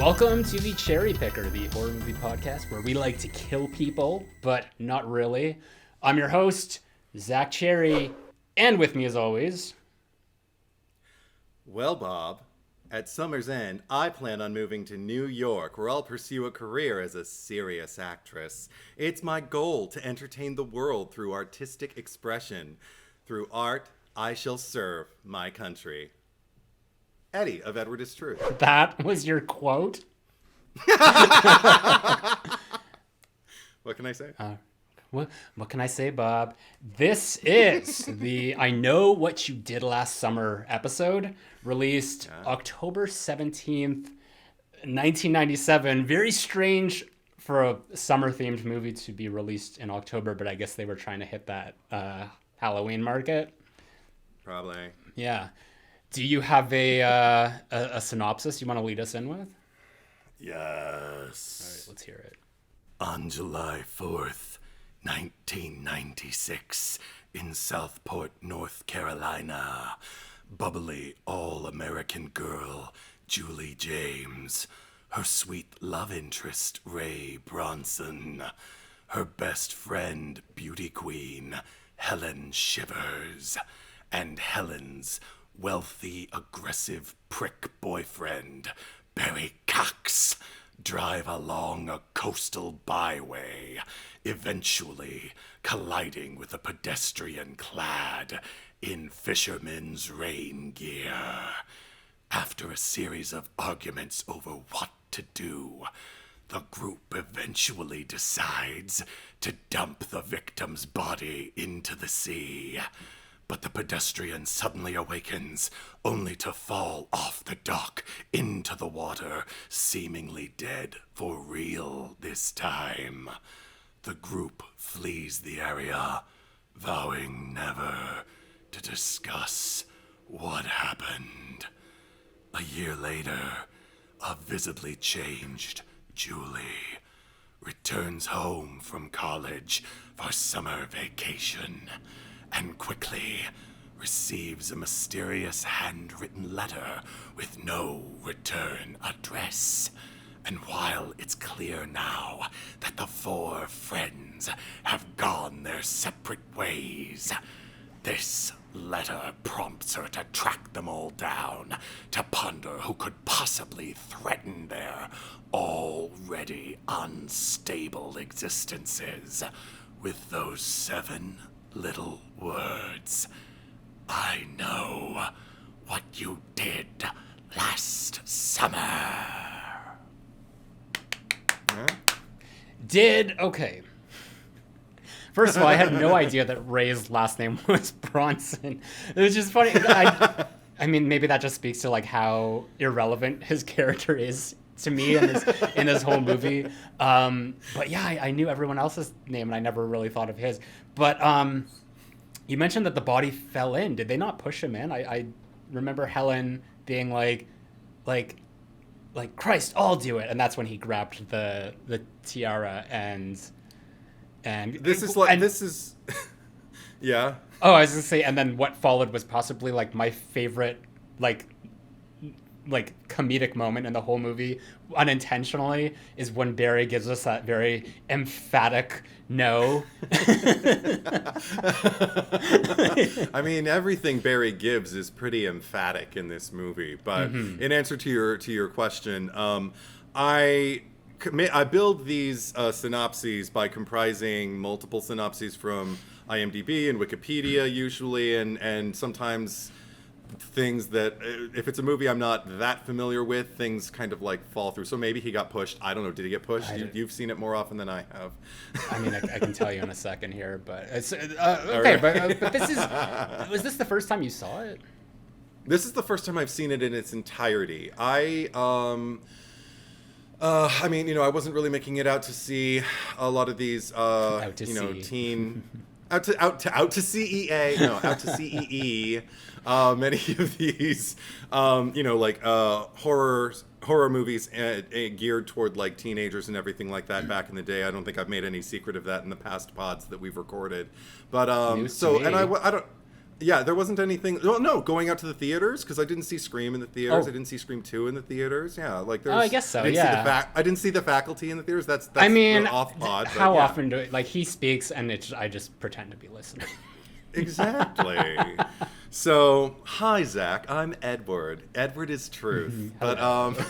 Welcome to the Cherry Picker, the horror movie podcast where we like to kill people, but not really. I'm your host, Zach Cherry, and with me as always... Well, Bob, at summer's end, I plan on moving to New York, where I'll pursue a career as a serious actress. It's my goal to entertain the world through artistic expression. Through art, I shall serve my country. Eddie of Edward is True. That was your quote? What can I say? What can I say, Bob? This is the I Know What You Did Last Summer episode, released October 17th, 1997. Very strange for a summer-themed movie to be released in October, but I guess they were trying to hit that Halloween market. Probably. Yeah. Do you have a synopsis you want to lead us in with? Yes. All right, let's hear it. On July 4th, 1996, in Southport, North Carolina, bubbly all-American girl Julie James, her sweet love interest Ray Bronson, her best friend beauty queen Helen Shivers, and Helen's wealthy, aggressive prick boyfriend Barry Cox drive along a coastal byway, eventually colliding with a pedestrian clad in fisherman's rain gear. After a series of arguments over what to do, the group eventually decides to dump the victim's body into the sea. But the pedestrian suddenly awakens, only to fall off the dock into the water, seemingly dead for real this time. The group flees the area, vowing never to discuss what happened. A year later, a visibly changed Julie returns home from college for summer vacation, and quickly receives a mysterious handwritten letter with no return address. And while it's clear now that the four friends have gone their separate ways, this letter prompts her to track them all down, to ponder who could possibly threaten their already unstable existences with those 7 little words. I know what you did last summer. Okay. First of all, I had no idea that Ray's last name was Bronson. It was just funny. I mean, maybe that just speaks to like how irrelevant his character is to me in this whole movie. But yeah, I knew everyone else's name and I never really thought of his. But you mentioned that the body fell in. Did they not push him in? I remember Helen being like, Christ, I'll do it. And that's when he grabbed the tiara and yeah. Oh, I was gonna say, and then what followed was possibly like my favorite like comedic moment in the whole movie, unintentionally, is when Barry gives us that very emphatic no. I mean, everything Barry gives is pretty emphatic in this movie. But in answer to your question, I build these synopses by comprising multiple synopses from IMDb and Wikipedia usually, and sometimes things that, if it's a movie I'm not that familiar with, things kind of like fall through. So maybe he got pushed. I don't know. Did he get pushed? You've seen it more often than I have. I mean, I can tell you in a second here, but it's okay. Right. But was this the first time you saw it? This is the first time I've seen it in its entirety. I mean, I wasn't really making it out to see a lot of these, teen. Out to CEA, no, out to CEE. Many of these, horror movies geared toward like teenagers and everything like that back in the day. I don't think I've made any secret of that in the past pods that we've recorded. But I don't. Yeah, there wasn't anything. Well, no, going out to the theaters because I didn't see Scream in the theaters. Oh. I didn't see Scream 2 in the theaters. Yeah, like there's. Oh, I guess so. I didn't Yeah. I didn't see the Faculty in the theaters. That's I mean, off pod. how but yeah. often do like he speaks and I just pretend to be listening. Exactly. So, hi Zach, I'm Edward. Edward is truth. But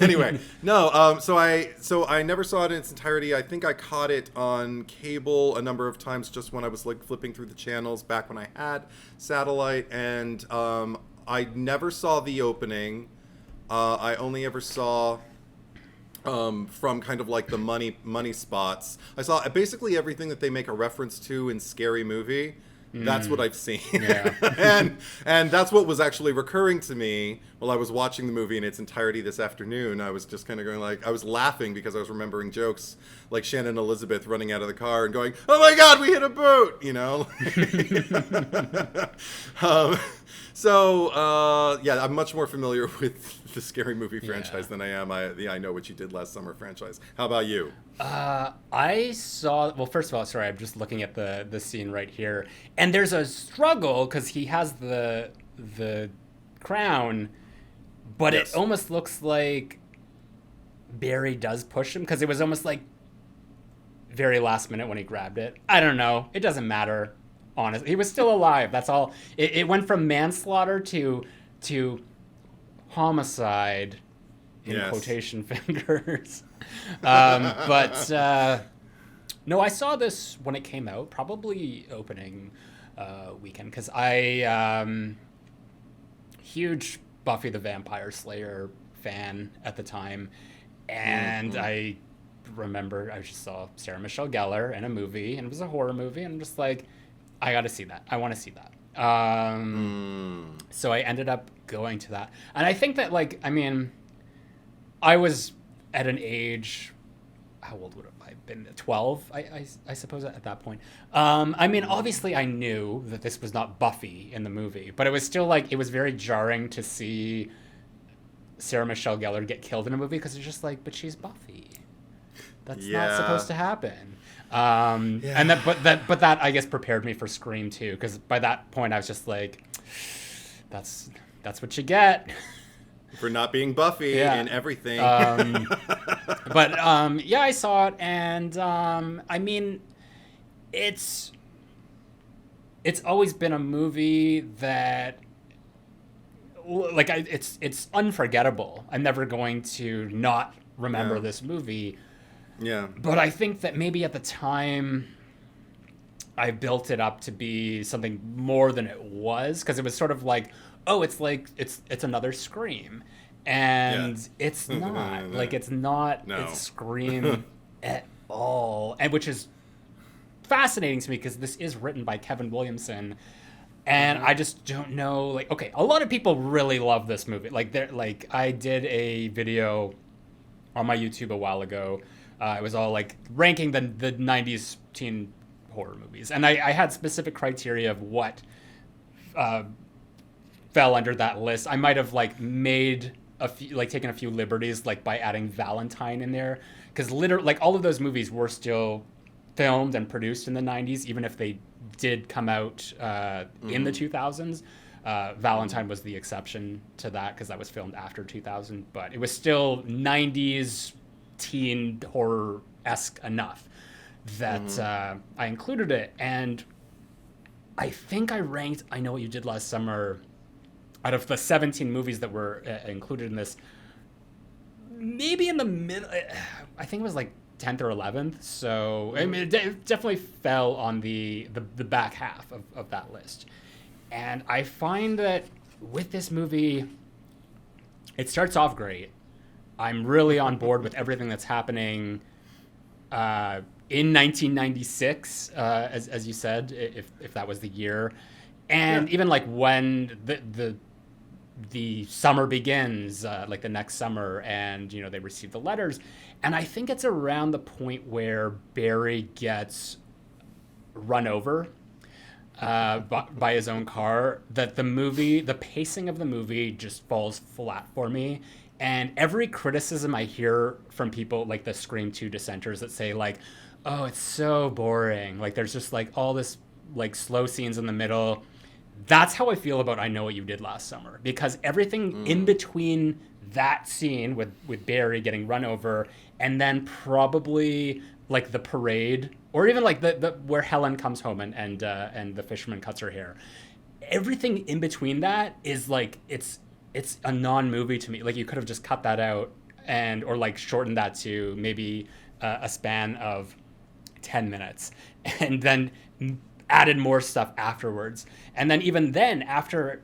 anyway, no. So I never saw it in its entirety. I think I caught it on cable a number of times just when I was like flipping through the channels back when I had satellite, and I never saw the opening. I only ever saw. From kind of like the money spots. I saw basically everything that they make a reference to in Scary Movie. That's what I've seen. Yeah. and that's what was actually recurring to me while I was watching the movie in its entirety this afternoon. I was just kind of going like, I was laughing because I was remembering jokes like Shannon Elizabeth running out of the car and going, "Oh my God, we hit a boat," you know? Yeah, I'm much more familiar with the Scary Movie franchise than I am the I Know What You Did Last Summer franchise. How about you? I saw. Well, first of all, sorry, I'm just looking at the scene right here, and there's a struggle because he has the crown, but Yes. it almost looks like Barry does push him because it was almost like very last minute when he grabbed it. I don't know. It doesn't matter. Honestly, he was still alive. That's all. It went from manslaughter to homicide in quotation fingers. But no, I saw this when it came out, probably opening weekend, because I huge Buffy the Vampire Slayer fan at the time, and I remember I just saw Sarah Michelle Gellar in a movie, and it was a horror movie, and I'm just like, I got to see that. I want to see that. So I ended up going to that, and I think that, like, I mean, I was at an age, how old would I have been? 12, I suppose at that point. I mean, obviously I knew that this was not Buffy in the movie, but it was still like, it was very jarring to see Sarah Michelle Gellar get killed in a movie, because it's just like, but she's Buffy. That's not supposed to happen. And but that I guess prepared me for Scream too, because by that point I was just like, that's what you get for not being Buffy and everything. But yeah, I saw it, and I mean, it's always been a movie that, like, it's unforgettable. I'm never going to not remember this movie. Yeah. But I think that maybe at the time I built it up to be something more than it was, because it was sort of like, oh, it's like it's another Scream. And it's not. Like, it's not it's Scream at all. And which is fascinating to me, because this is written by Kevin Williamson. And I just don't know, like, okay, a lot of people really love this movie. Like I did a video on my YouTube a while ago. It was all like ranking the 90s teen horror movies. And I had specific criteria of what fell under that list. I might have like made a few, like taken a few liberties, like by adding Valentine in there. Because literally, like, all of those movies were still filmed and produced in the 90s, even if they did come out in the 2000s. Valentine was the exception to that, because that was filmed after 2000. But it was still 90s teen horror-esque enough that I included it. And I think I ranked I Know What You Did Last Summer, out of the 17 movies that were included in this, maybe in the middle. I think it was like 10th or 11th. So I mean, it definitely fell on the back half of that list. And I find that with this movie, it starts off great. I'm really on board with everything that's happening in 1996, as you said, if that was the year. And even like when the summer begins, like the next summer, and, you know, they receive the letters. And I think it's around the point where Barry gets run over by his own car that the pacing of the movie just falls flat for me. And every criticism I hear from people like the Scream 2 dissenters that say, like, oh, it's so boring. Like, there's just like all this like slow scenes in the middle. That's how I feel about I Know What You Did Last Summer, because everything in between that scene with Barry getting run over and then probably like the parade, or even like the where Helen comes home and the fisherman cuts her hair. Everything in between that is like it's a non-movie to me. Like you could have just cut that out or like shortened that to maybe a span of 10 minutes and then added more stuff afterwards. And then even then, after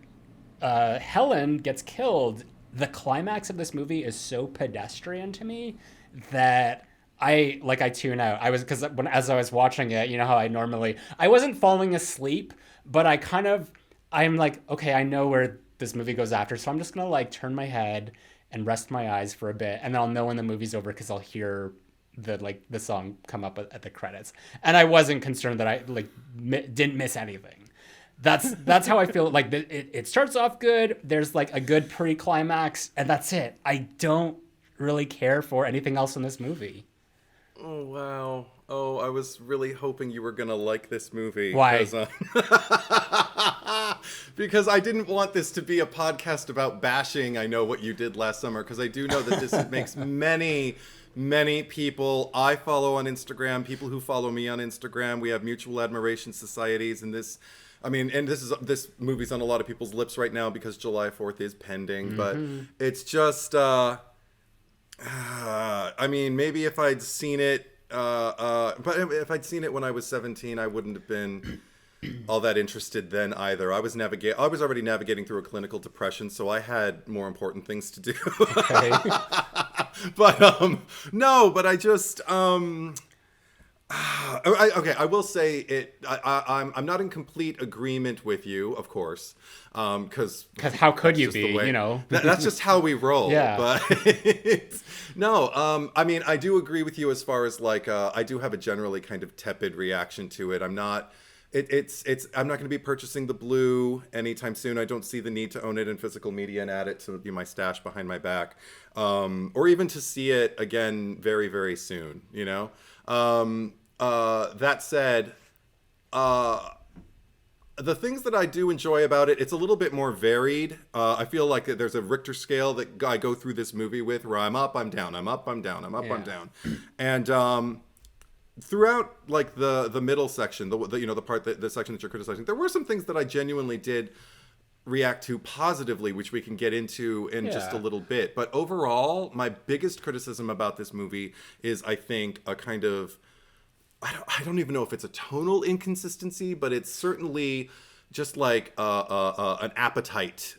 Helen gets killed, the climax of this movie is so pedestrian to me that I tune out. As I was watching it, you know how I wasn't falling asleep, but I'm like, okay, I know where this movie goes after, so I'm just gonna like turn my head and rest my eyes for a bit, and then I'll know when the movie's over because I'll hear the song come up at the credits. And I wasn't concerned that I didn't miss anything. That's how I feel. Like it starts off good. There's like a good pre-climax, and that's it. I don't really care for anything else in this movie. Oh wow! Oh, I was really hoping you were gonna like this movie. Why? Because I didn't want this to be a podcast about bashing I Know What You Did Last Summer, because I do know that this makes many people I follow on Instagram, people who follow me on Instagram, we have mutual admiration societies, and this movie's on a lot of people's lips right now because July 4th is pending, but it's just I mean, maybe if I'd seen it but if I'd seen it when I was 17, I wouldn't have been all that interested then either. I was already navigating through a clinical depression, so I had more important things to do. Okay. But I just I will say it. I'm not in complete agreement with you, of course, because how could you be? You know, that's just how we roll. Yeah. But I mean, I do agree with you as far as like I do have a generally kind of tepid reaction to it. I'm not. I'm not going to be purchasing the Blue anytime soon. I don't see the need to own it in physical media and add it to be my stash behind my back, or even to see it again very, very soon. You know. That said, the things that I do enjoy about it, it's a little bit more varied. I feel like there's a Richter scale that I go through this movie with, where I'm up, I'm down, I'm up, I'm down, I'm up, I'm down, and throughout like the middle section, the section that you're criticizing, there were some things that I genuinely did react to positively, which we can get into in just a little bit. But overall, my biggest criticism about this movie is, I think, a kind of, I don't even know if it's a tonal inconsistency, but it's certainly just like an appetite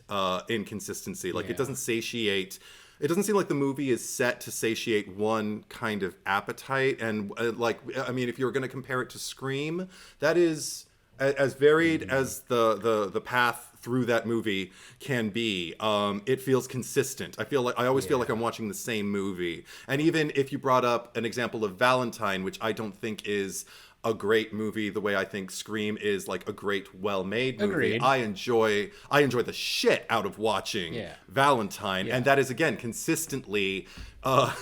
inconsistency. Like it doesn't satiate. It doesn't seem like the movie is set to satiate one kind of appetite. And I mean, if you were going to compare it to Scream, that is as varied as the path through that movie can be. It feels consistent. I always feel like I'm watching the same movie. And even if you brought up an example of Valentine, which I don't think is a great movie the way I think Scream is like a great, well-made movie. Agreed. I enjoy the shit out of watching Valentine, and that is again consistently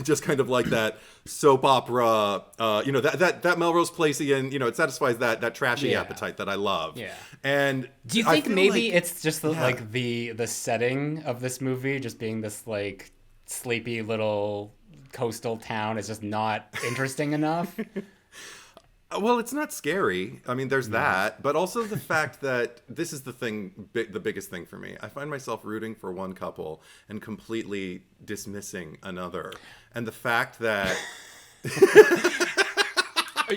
just kind of like that soap opera, that Melrose Placey, it satisfies that trashy appetite that I love. Yeah. And do you think maybe it's just like the setting of this movie, just being this like sleepy little coastal town, is just not interesting enough? Well, it's not scary. I mean, there's that, but also the fact that this is the biggest thing for me. I find myself rooting for one couple and completely dismissing another. And the fact that...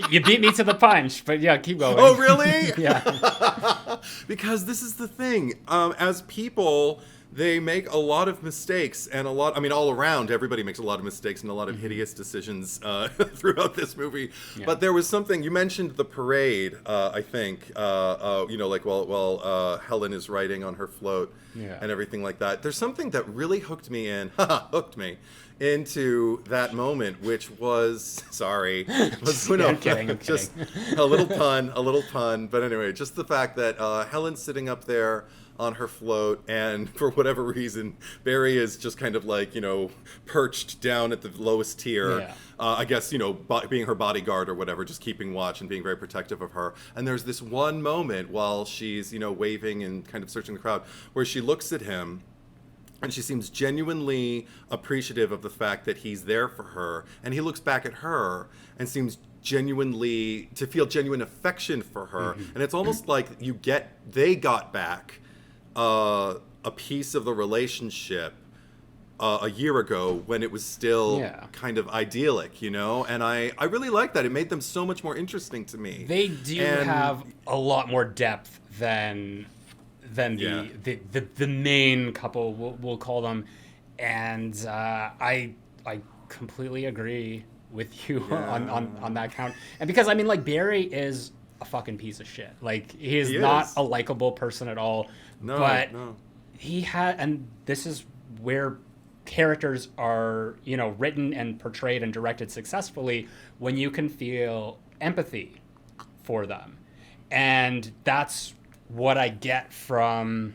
You beat me to the punch, but yeah, keep going. Oh, really? Yeah. Because this is the thing. As people... They make a lot of mistakes, and all around, everybody makes a lot of mistakes and a lot of hideous decisions throughout this movie. Yeah. But there was something, you mentioned the parade, I think, while Helen is riding on her float and everything like that. There's something that really hooked me into that moment, which was, I'm kidding. Just a little pun. But anyway, just the fact that Helen's sitting up there on her float, and for whatever reason, Barry is just kind of like, perched down at the lowest tier. Yeah. I guess, being her bodyguard or whatever, just keeping watch and being very protective of her. And there's this one moment while she's, waving and kind of searching the crowd, where she looks at him, and she seems genuinely appreciative of the fact that he's there for her. And he looks back at her and seems to feel genuine affection for her. Mm-hmm. And it's almost like they got back a piece of the relationship a year ago when it was still kind of idyllic, And I really like that. It made them so much more interesting to me. They do have a lot more depth than the main couple, we'll call them. And I completely agree with you on that count. And because, Barry is a fucking piece of shit. He is not a likable person at all. No. He had, and this is where characters are, written and portrayed and directed successfully, when you can feel empathy for them. And that's what I get from,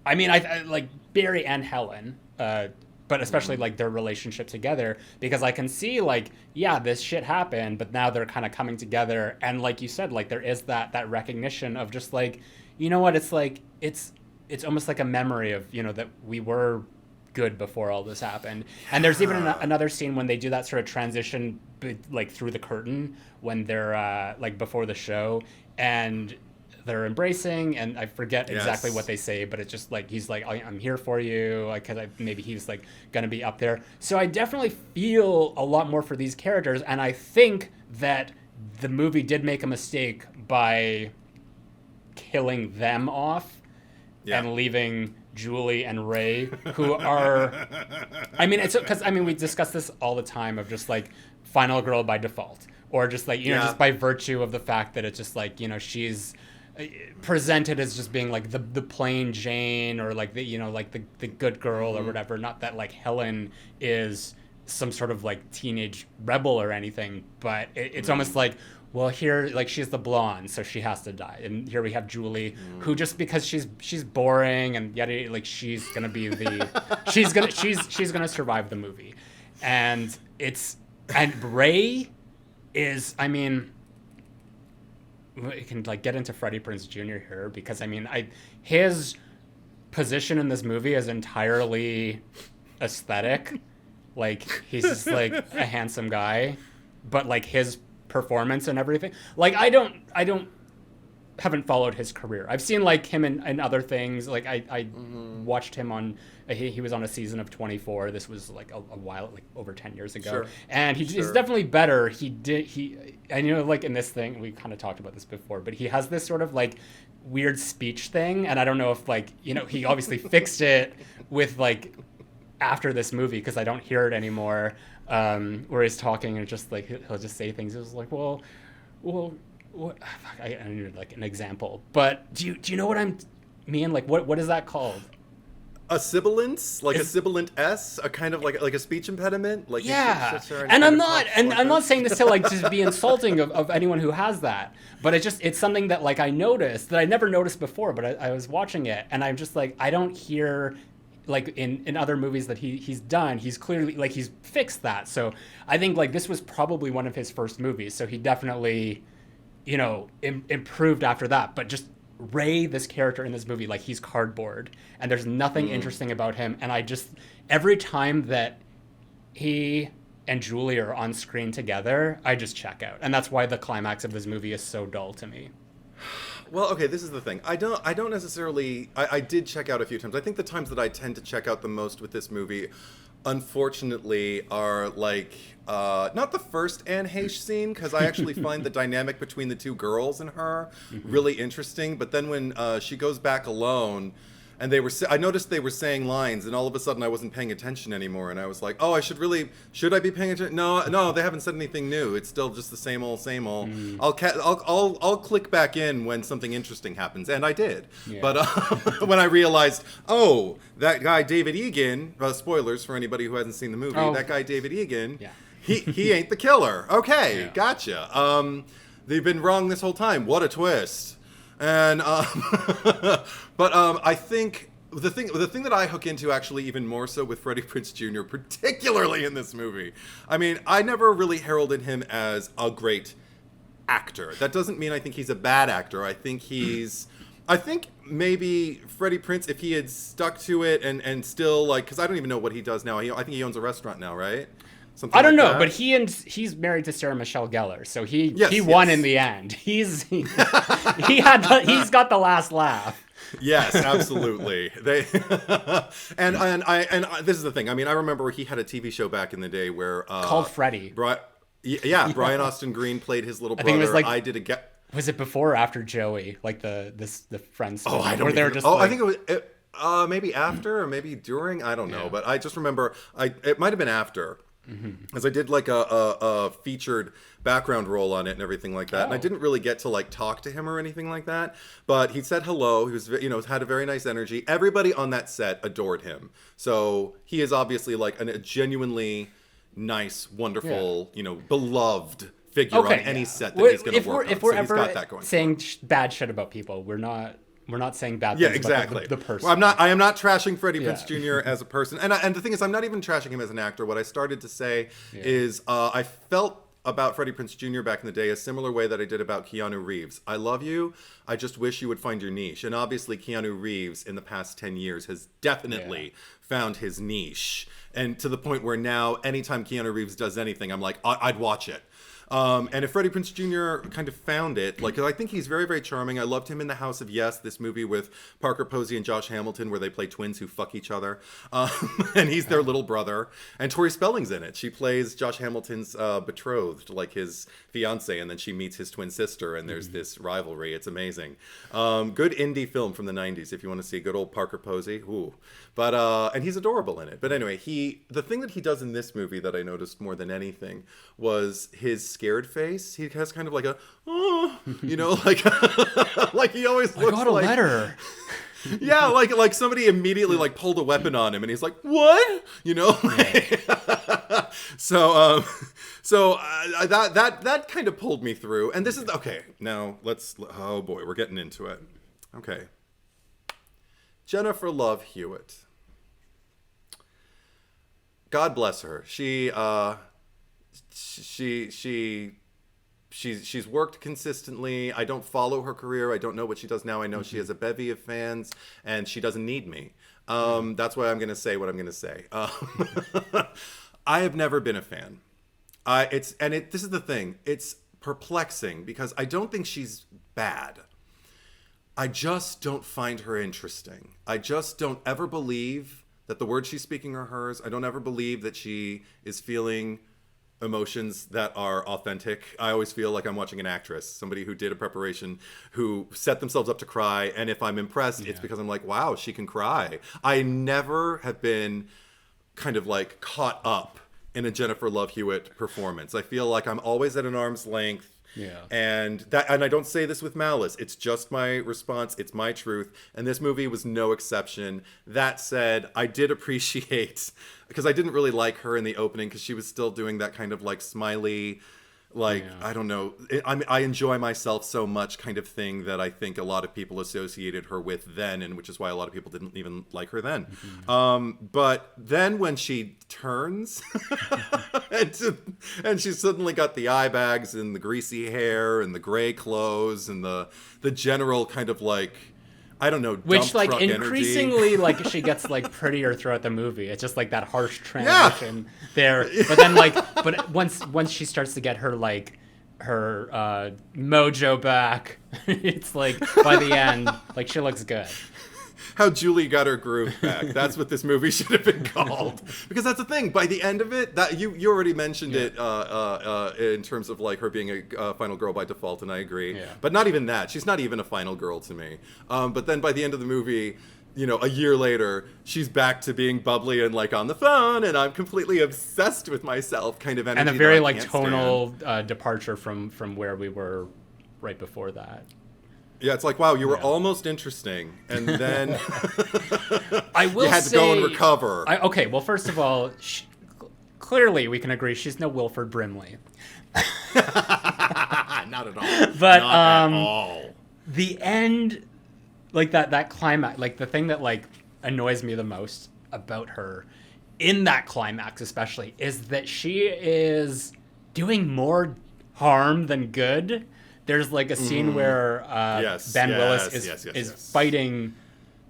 I like Barry and Helen, but especially their relationship together, because I can see this shit happened, but now they're kind of coming together. And like you said, there is that recognition of just it's almost like a memory of, that we were good before all this happened. And there's even another scene when they do that sort of transition through the curtain when they're before the show, and they're embracing, and I forget exactly what they say, but it's just he's I'm here for you, because maybe he's gonna be up there. So I definitely feel a lot more for these characters, and I think that the movie did make a mistake by killing them off and leaving Julie and Ray, who are, it's because we discuss this all the time of just final girl by default, or just just by virtue of the fact that it's just she's presented as just being the plain Jane, or the good girl or whatever. Not that Helen is some sort of teenage rebel or anything, but it's almost well, here she's the blonde, so she has to die. And here we have Julie, who just because she's boring and yet she's gonna be she's gonna survive the movie. And Ray is, we can get into Freddie Prinze Jr. here, because his position in this movie is entirely aesthetic. He's just a handsome guy, but his performance and everything, I haven't followed his career. I've seen him in other things. I watched him on, he was on a season of 24. This was a while, over 10 years ago. Sure. And he's definitely better. And in this thing, we kind of talked about this before, but he has this sort of weird speech thing. And I don't know if he obviously fixed it with after this movie, because I don't hear it anymore. Where he's talking and just he'll just say things. It was well, what? I need an example. But do you know what I'm mean? What is that called? A sibilance, a sibilant S, a kind of like a speech impediment. And I'm not saying this to just be insulting of anyone who has that, but it's something that I noticed that I never noticed before. But I was watching it, and I'm just I don't hear. In other movies that he's done, he's clearly he's fixed that. So I think this was probably one of his first movies. So he definitely, improved after that. But just Ray, this character in this movie, he's cardboard, and there's nothing interesting about him. And I just, every time that he and Julie are on screen together, I just check out. And that's why the climax of this movie is so dull to me. Well, okay, this is the thing. I don't necessarily... I did check out a few times. I think the times that I tend to check out the most with this movie, unfortunately, are not the first Anne Heche scene, because I actually find the dynamic between the two girls and her really interesting. But then when she goes back alone, and I noticed they were saying lines, and all of a sudden I wasn't paying attention anymore, and I was like, oh, should I be paying attention? No, they haven't said anything new. It's still just the same old. I'll click back in when something interesting happens, and I did. Yeah. But when I realized, oh, that guy David Egan, spoilers for anybody who hasn't seen the movie, that guy David Egan, he ain't the killer. Okay, gotcha. They've been wrong this whole time. What a twist. And but I think the thing that I hook into actually even more so with Freddie Prinze Jr., particularly in this movie. I mean, I never really heralded him as a great actor. That doesn't mean I think he's a bad actor. I think maybe Freddie Prinze, if he had stuck to it and still, like, because I don't even know what he does now. I think he owns a restaurant now, right? Something I don't know, that. but he's married to Sarah Michelle Gellar, so he won in the end. He's got the last laugh. Yes, absolutely. And this is the thing. I mean, I remember he had a TV show back in the day where called Freddie. Brian Austin Green played his little brother. I think it was like, I did a was it before or after Joey? Like the Friends story? Oh, I don't know. I think it was maybe after or maybe during. I don't know, but I just remember it might have been after. As I did like a featured background role on it and everything like that, and I didn't really get to like talk to him or anything like that. But he said hello. He was, had a very nice energy. Everybody on that set adored him. So he is obviously like a genuinely nice, wonderful, beloved figure on any set that he's going to work on. If we're so ever he's got that going saying bad shit about people, we're not saying bad yeah, things exactly. about the person. Well, I am not trashing Freddie Prinze Jr. as a person. And the thing is, I'm not even trashing him as an actor. What I started to say is I felt about Freddie Prinze Jr. back in the day a similar way that I did about Keanu Reeves. I love you. I just wish you would find your niche. And obviously, Keanu Reeves in the past 10 years has definitely found his niche. And to the point where now, anytime Keanu Reeves does anything, I'm like, I'd watch it. And if Freddie Prinze Jr. kind of found it, like, I think he's very, very charming. I loved him in The House of Yes, this movie with Parker Posey and Josh Hamilton, where they play twins who fuck each other. And he's their little brother. And Tori Spelling's in it. She plays Josh Hamilton's betrothed, like his fiance, and then she meets his twin sister, and there's this rivalry. It's amazing. Good indie film from the 90s, if you want to see good old Parker Posey. Ooh. But and he's adorable in it. But anyway, the thing that he does in this movie that I noticed more than anything was his scared face. He has kind of like a, like he always looks like. I got a letter. Yeah, like somebody immediately like pulled a weapon on him, and he's like, "What?" So that kind of pulled me through. And this is okay. Now oh boy, we're getting into it. Okay, Jennifer Love Hewitt. God bless her. She's worked consistently. I don't follow her career. I don't know what she does now. I know she has a bevy of fans, and she doesn't need me. That's why I'm going to say what I'm going to say. I have never been a fan. This is the thing. It's perplexing because I don't think she's bad. I just don't find her interesting. I just don't ever believe that the words she's speaking are hers. I don't ever believe that she is feeling emotions that are authentic. I always feel like I'm watching an actress, somebody who did a preparation, who set themselves up to cry. And if I'm impressed, it's because I'm like, wow, she can cry. I never have been kind of like caught up in a Jennifer Love Hewitt performance. I feel like I'm always at an arm's length. Yeah. And I don't say this with malice. It's just my response. It's my truth. And this movie was no exception. That said, I did appreciate, because I didn't really like her in the opening because she was still doing that kind of like smiley, I don't know. I enjoy myself so much kind of thing that I think a lot of people associated her with then, and which is why a lot of people didn't even like her then. Mm-hmm. But then when she turns and she's suddenly got the eye bags and the greasy hair and the gray clothes and the general kind of like, I don't know, which like truck increasingly energy. Like she gets like prettier throughout the movie. It's just like that harsh transition there. But then but once she starts to get her like her mojo back, it's like by the end, like she looks good. How Julie got her groove back. That's what this movie should have been called. Because that's the thing. By the end of it, that you already mentioned it in terms of like her being a final girl by default, and I agree. Yeah. But not even that. She's not even a final girl to me. But then by the end of the movie, a year later, she's back to being bubbly and like on the phone, and I'm completely obsessed with myself kind of energy. And a very like tonal departure from where we were right before that. Yeah, it's like, wow, you were almost interesting, and then I will you had to go and recover. Okay, well, first of all, clearly we can agree she's no Wilford Brimley. Not at all. But not at all. the end, like that climax, like the thing that like annoys me the most about her in that climax especially is that she is doing more harm than good. There's like a scene where Ben Willis is fighting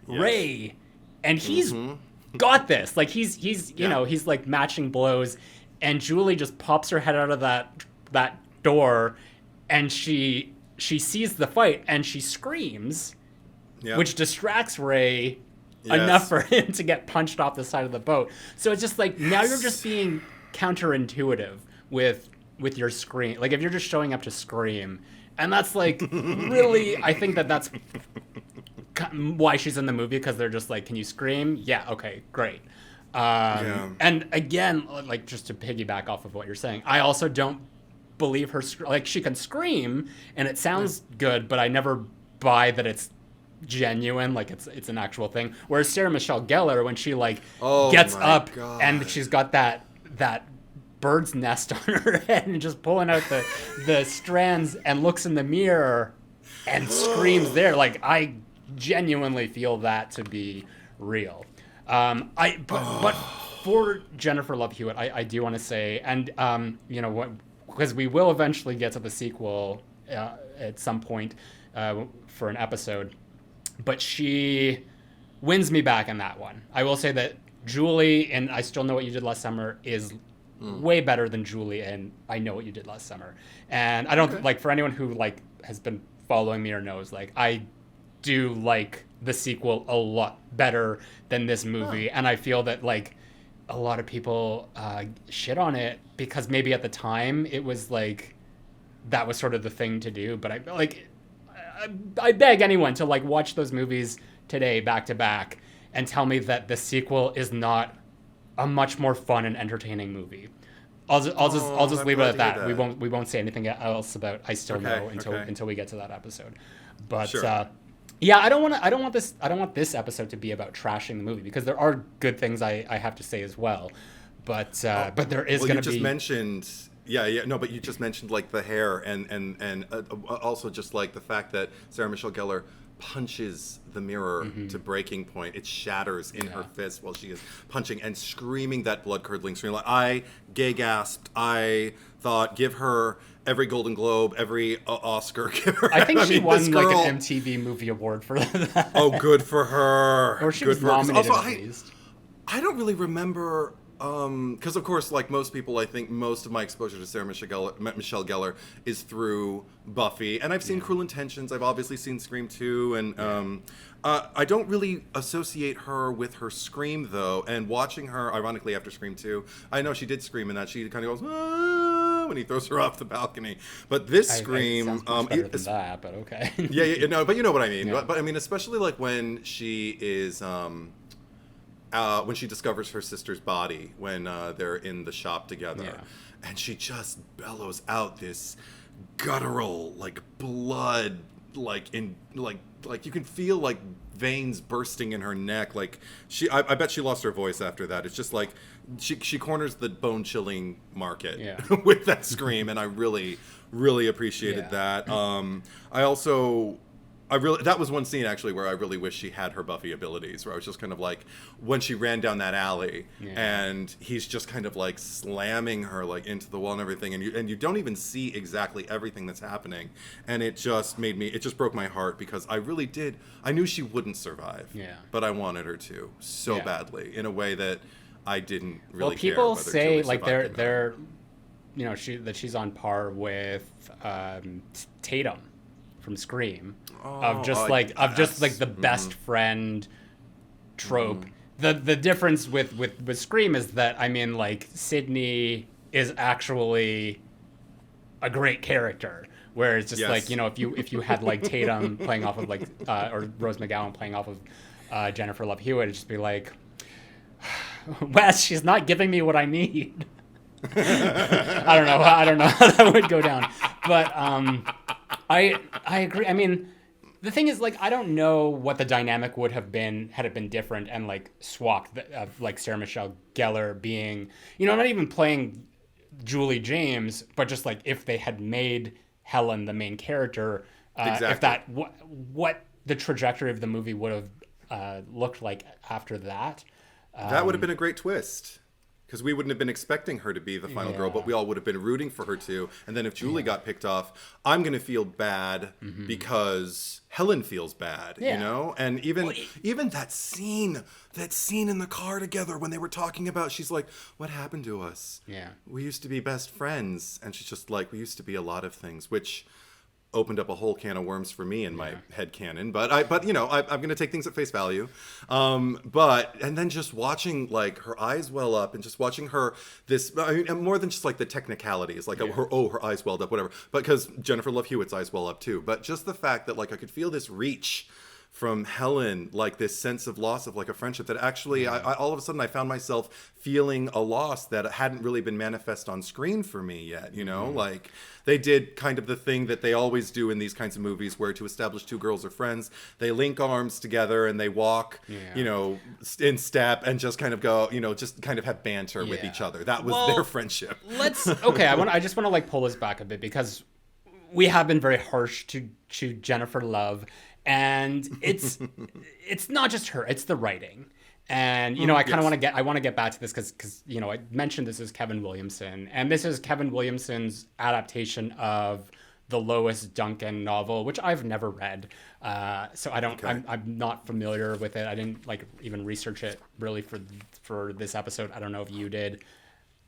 Ray, and he's got this. Like he's you know, he's like matching blows, and Julie just pops her head out of that door, and she sees the fight and she screams, which distracts Ray enough for him to get punched off the side of the boat. So it's just like now you're just being counterintuitive with your scream. Like if you're just showing up to scream, and that's like really, I think that's why she's in the movie, because they're just like, can you scream? Yeah, okay, great. And again, like just to piggyback off of what you're saying, I also don't believe her. Like she can scream and it sounds good, but I never buy that it's genuine, like it's an actual thing. Whereas Sarah Michelle Gellar, when she like gets up and she's got that bird's nest on her head and just pulling out the strands and looks in the mirror and screams there, like I genuinely feel that to be real. But for Jennifer Love Hewitt, I do want to say, and you know what, because we will eventually get to the sequel at some point for an episode, but she wins me back in that one. I will say that Julie and I Still Know What You Did Last Summer is way better than Julie and I Know What You Did Last Summer. And I don't like, for anyone who like has been following me or knows, like I do like the sequel a lot better than this movie. And I feel that like a lot of people shit on it because maybe at the time it was like that was sort of the thing to do. But I beg anyone to like watch those movies today back to back and tell me that the sequel is not a much more fun and entertaining movie. I'll just leave it at that. We won't say anything else about I Still Know until we get to that episode. But yeah, I don't want this episode to be about trashing the movie, because there are good things I have to say as well. But there is going to be. You just mentioned. But you just mentioned like the hair and also just like the fact that Sarah Michelle Gellar punches the mirror to breaking point. It shatters in her fist while she is punching and screaming that blood-curdling scream. Like, I gay-gasped. I thought, give her every Golden Globe, every Oscar. Give her, I think she won like an MTV Movie Award for that. Oh, good for her. Or she was nominated at least. I don't really remember... because of course, like most people, I think most of my exposure to Sarah Michelle Gellar is through Buffy, and I've seen Cruel Intentions. I've obviously seen Scream 2, and I don't really associate her with her scream though. And watching her, ironically, after Scream 2, I know she did scream in that. She kind of goes when he throws her off the balcony. But this scream, sounds much better than that. But okay. But you know what I mean. But I mean, especially like when she is. When she discovers her sister's body, when they're in the shop together, and she just bellows out this guttural, like blood, like in like you can feel like veins bursting in her neck. Like I bet she lost her voice after that. It's just like she corners the bone chilling market with that scream, and I really appreciated that. That was one scene actually where I really wish she had her Buffy abilities, where I was just kind of like, when she ran down that alley and he's just kind of like slamming her like into the wall and everything, and you don't even see exactly everything that's happening, and it just broke my heart, because I knew she wouldn't survive, but I wanted her to so badly in a way that I didn't really care. Well, people say like they're you know, she's on par with Tatum from Scream, of just the best friend trope. The difference with Scream is that, I mean, like, Sydney is actually a great character, where it's just like, you know, if you had like Tatum playing off of like or Rose McGowan playing off of Jennifer Love Hewitt, it'd just be like, Wes, she's not giving me what I need. I don't know how that would go down, but I agree. I mean, the thing is, like, I don't know what the dynamic would have been had it been different and like swapped of like Sarah Michelle Gellar being, you know, not even playing Julie James, but just like if they had made Helen the main character Exactly. If that what the trajectory of the movie would have looked like after that. That would have been a great twist. Because we wouldn't have been expecting her to be the final girl, but we all would have been rooting for her to. And then if Julie got picked off, I'm going to feel bad because Helen feels bad, you know? And even that scene in the car together when they were talking about, she's like, what happened to us? Yeah. We used to be best friends. And she's just like, we used to be a lot of things, which opened up a whole can of worms for me in my head canon, but you know, I'm going to take things at face value. And then just watching like her eyes well up and just watching her more than just like the technicalities, like her eyes welled up, whatever, but because Jennifer Love Hewitt's eyes well up too, but just the fact that like I could feel this reach from Helen, like this sense of loss of like a friendship that actually I all of a sudden I found myself feeling a loss that hadn't really been manifest on screen for me yet, you know? Like they did kind of the thing that they always do in these kinds of movies where to establish two girls are friends, they link arms together and they walk, you know, in step and just kind of go, you know, just kind of have banter with each other. That was their friendship. I just want to like pull this back a bit because we have been very harsh to Jennifer Love. And it's not just her, it's the writing. And, you know, I kind of want to get back to this because, you know, I mentioned this is Kevin Williamson. And this is Kevin Williamson's adaptation of the Lois Duncan novel, which I've never read. So I'm not familiar with it. I didn't like even research it really for this episode. I don't know if you did.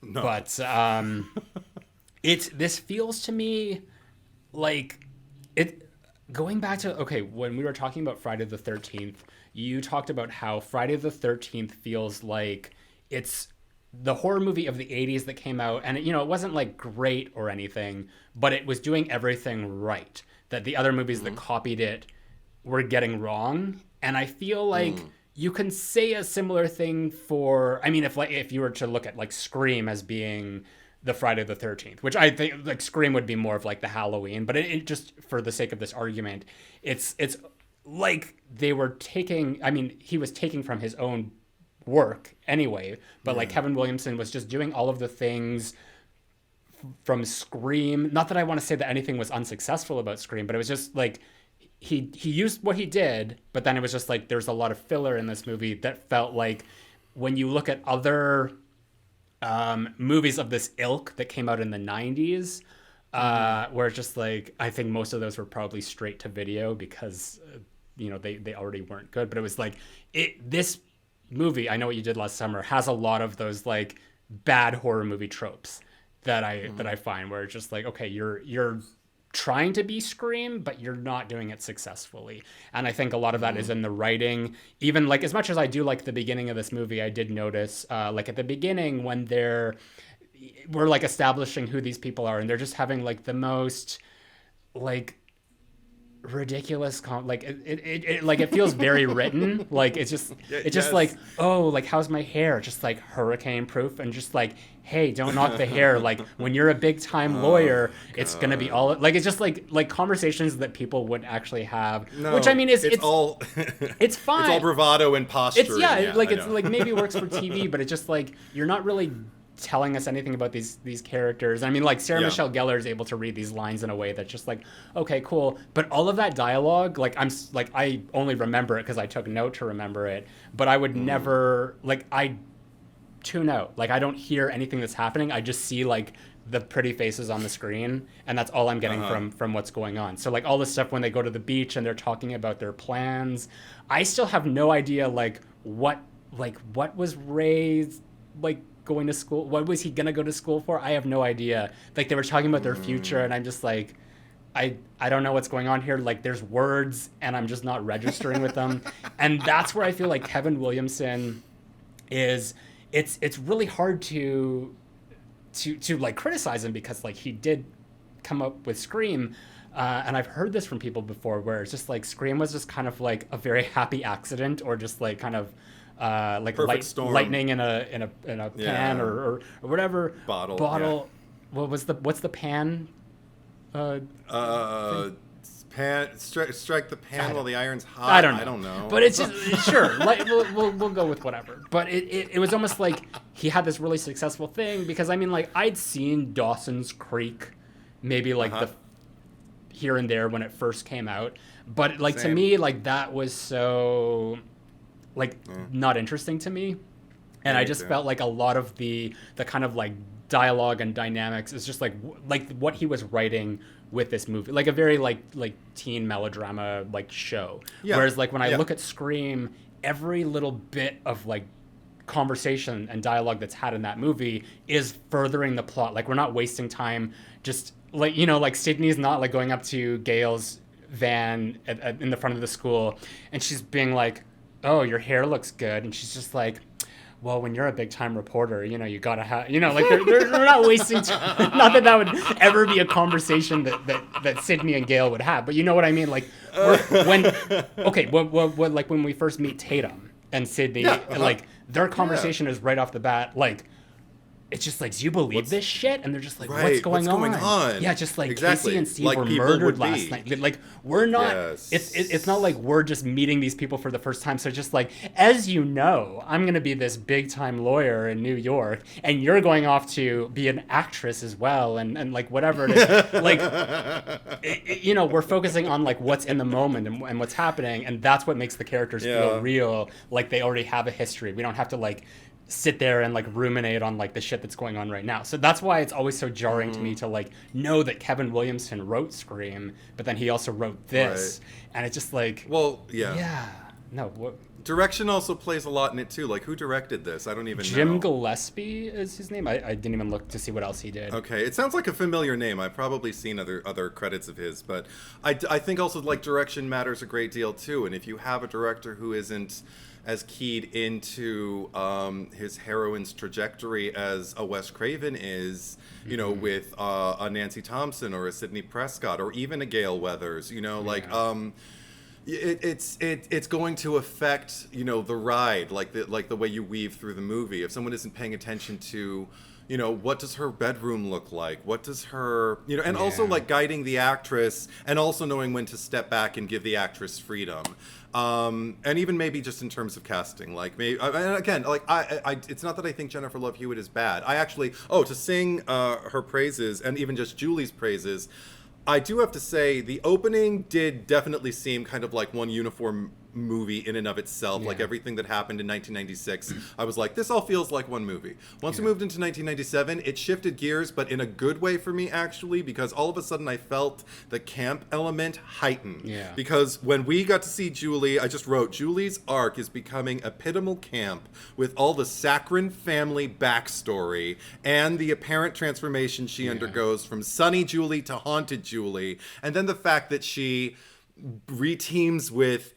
No. But this feels to me like it. Going back to, when we were talking about Friday the 13th, you talked about how Friday the 13th feels like it's the horror movie of the 80s that came out. And, you know, it wasn't like great or anything, but it was doing everything right. That the other movies that copied it were getting wrong. And I feel like you can say a similar thing for, I mean, if you were to look at like Scream as being the Friday the 13th, which I think like Scream would be more of like the Halloween, but it just for the sake of this argument, it's like they were taking, I mean, he was taking from his own work anyway, but like Kevin Williamson was just doing all of the things from Scream. Not that I want to say that anything was unsuccessful about Scream, but it was just like he used what he did, but then it was just like there's a lot of filler in this movie that felt like when you look at other movies of this ilk that came out in the 90s, where it's just like, I think most of those were probably straight to video because, you know, they already weren't good. But it was like, this movie, I Know What You Did Last Summer, has a lot of those like bad horror movie tropes that I find where it's just like, okay, you're trying to be Scream, but you're not doing it successfully. And I think a lot of that is in the writing. Even like as much as I do like the beginning of this movie, I did notice like at the beginning when we're like establishing who these people are and they're just having like the most like ridiculous it feels very written. Like it's just like, oh, like how's my hair, just like hurricane proof, and just like, hey, don't knock the hair, like when you're a big time lawyer, it's gonna be all like, it's just like conversations that people wouldn't actually have. No, which I mean it's all it's fine, it's all bravado and posturing. It's like maybe works for TV, but it's just like you're not really telling us anything about these characters. I mean, like Sarah Michelle Gellar is able to read these lines in a way that's just like, okay, cool. But all of that dialogue, like I only remember it because I took note to remember it, but I would never, like, I tune out. Like I don't hear anything that's happening. I just see like the pretty faces on the screen, and that's all I'm getting from what's going on. So like all this stuff when they go to the beach and they're talking about their plans, I still have no idea like what was Ray's like going to school, what was he gonna go to school for? I have no idea. Like they were talking about their future, and I'm just like, I don't know what's going on here. Like there's words and I'm just not registering with them. And that's where I feel like Kevin Williamson is, it's really hard to like criticize him because like he did come up with Scream, and I've heard this from people before where it's just like Scream was just kind of like a very happy accident, or just like kind of like lightning in a pan or whatever bottle. Yeah. What's the pan? Pan strike the pan while the iron's hot. I don't know. But it's just sure. Like we'll go with whatever. But it was almost like he had this really successful thing because I mean like I'd seen Dawson's Creek, maybe like here and there when it first came out, but like Same. to me, like that was so like not interesting to me, and I just felt like a lot of the kind of like dialogue and dynamics is just like what he was writing with this movie, like a very like teen melodrama like show. Whereas like when I look at Scream, every little bit of like conversation and dialogue that's had in that movie is furthering the plot. Like we're not wasting time just like, you know, like Sydney's not like going up to Gail's van in the front of the school and she's being like, oh, your hair looks good, and she's just like, well, when you're a big time reporter, you know, you gotta have, you know, like they're not wasting time. Not that would ever be a conversation that Sydney and Gail would have, but you know what I mean? Like when like when we first meet Tatum and Sydney, like their conversation is right off the bat, like, it's just like, do you believe this shit? And they're just like, what's going on? Yeah, just like Casey and Steve were murdered last night. Like we're not. It's not like we're just meeting these people for the first time. So just like, as you know, I'm gonna be this big time lawyer in New York, and you're going off to be an actress as well, and like whatever it is. Like, you know, we're focusing on like what's in the moment and what's happening, and that's what makes the characters feel real. Like they already have a history. We don't have to like sit there and like ruminate on like the shit that's going on right now. So that's why it's always so jarring to me to like know that Kevin Williamson wrote Scream, but then he also wrote this, and it's just like, direction also plays a lot in it too. Like, who directed this? I don't even know. Jim Gillespie is his name. I didn't even look to see what else he did. Okay, it sounds like a familiar name. I've probably seen other credits of his, but I think also like direction matters a great deal too. And if you have a director who isn't as keyed into his heroine's trajectory as a Wes Craven is, you know, with a Nancy Thompson or a Sidney Prescott or even a Gale Weathers, you know, like it's going to affect, you know, the ride, like the way you weave through the movie. If someone isn't paying attention to, you know, what does her bedroom look like? What does her, you know, and also like guiding the actress and also knowing when to step back and give the actress freedom. And even maybe just in terms of casting, like maybe, and again, like I it's not that I think Jennifer Love Hewitt is bad. I actually, to sing her praises and even just Julie's praises, I do have to say the opening did definitely seem kind of like one uniform movie in and of itself. Like everything that happened in 1996, I was like, this all feels like one movie. Once we moved into 1997, it shifted gears, but in a good way for me, actually, because all of a sudden I felt the camp element heighten. Because when we got to see Julie, I just wrote, Julie's arc is becoming epitomal camp with all the Saccharin family backstory and the apparent transformation she undergoes from sunny Julie to haunted Julie, and then the fact that she reteams with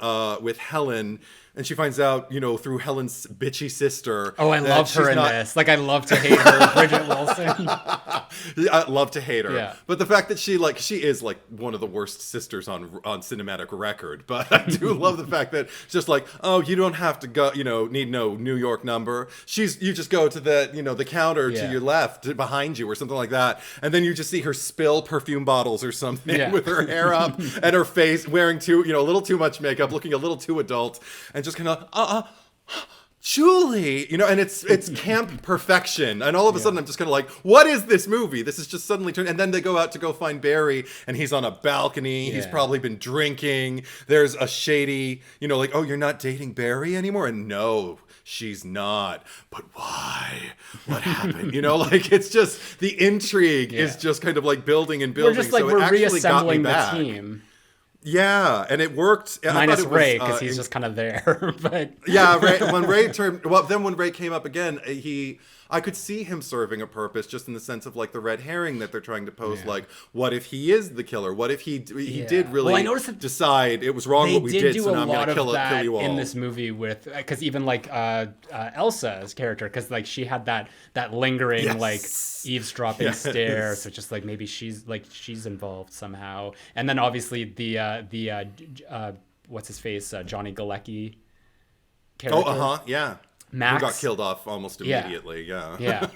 Helen, and she finds out, you know, through Helen's bitchy sister. Oh, I love her in this. Like, I love to hate her, Bridget Wilson. I love to hate her. Yeah. But the fact that she is like one of the worst sisters on cinematic record. But I do love the fact that it's just like, oh, you don't have to go, you know, need no New York number. You just go to the, you know, the counter to your left, behind you or something like that. And then you just see her spill perfume bottles or something with her hair up and her face wearing a little too much makeup, looking a little too adult. And just kind of, Julie, you know, and it's camp perfection. And all of a sudden I'm just kind of like, what is this movie? This is just suddenly turned. And then they go out to go find Barry, and he's on a balcony. He's probably been drinking. There's a shady, you know, like, oh, you're not dating Barry anymore? And no, she's not. But why? What happened? You know, like, it's just, the intrigue is just kind of like building and building. We're just like, we're reassembling the team. Yeah, and it worked. Minus Ray, because he's just kind of there. But Ray, when Ray came up again, I could see him serving a purpose, just in the sense of like the red herring that they're trying to pose. Like, what if he is the killer? What if he did really decide it was wrong what we did, so now I'm going to kill you all. In this movie, with because even like Elsa's character, because like she had that lingering like eavesdropping stare, so just like maybe she's involved somehow. And then obviously the what's his face, Johnny Galecki character. Max, who got killed off almost immediately. Yeah.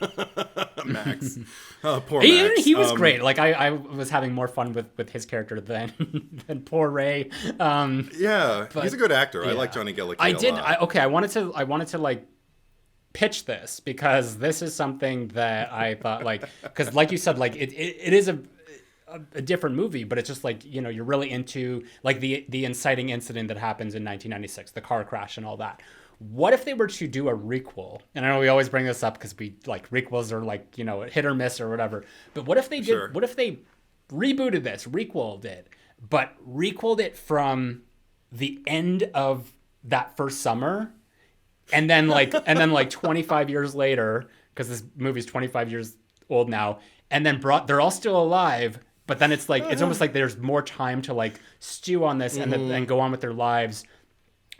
Max. Poor Max. He was great. Like I was having more fun with his character than poor Ray. He's a good actor. I like Johnny Galecki. I wanted to like pitch this, because this is something that I thought, like, because like you said, like it is a different movie, but it's just like, you know, you're really into like the inciting incident that happens in 1996, the car crash and all that. What if they were to do a requel? And I know we always bring this up because we like requels are like, you know, hit or miss or whatever. But what if they did? Sure. What if they rebooted this, requeled it, but requeled it from the end of that first summer, and then like 25 years later, because this movie's 25 years old now, and then they're all still alive, but then it's like it's almost like there's more time to like stew on this and then go on with their lives.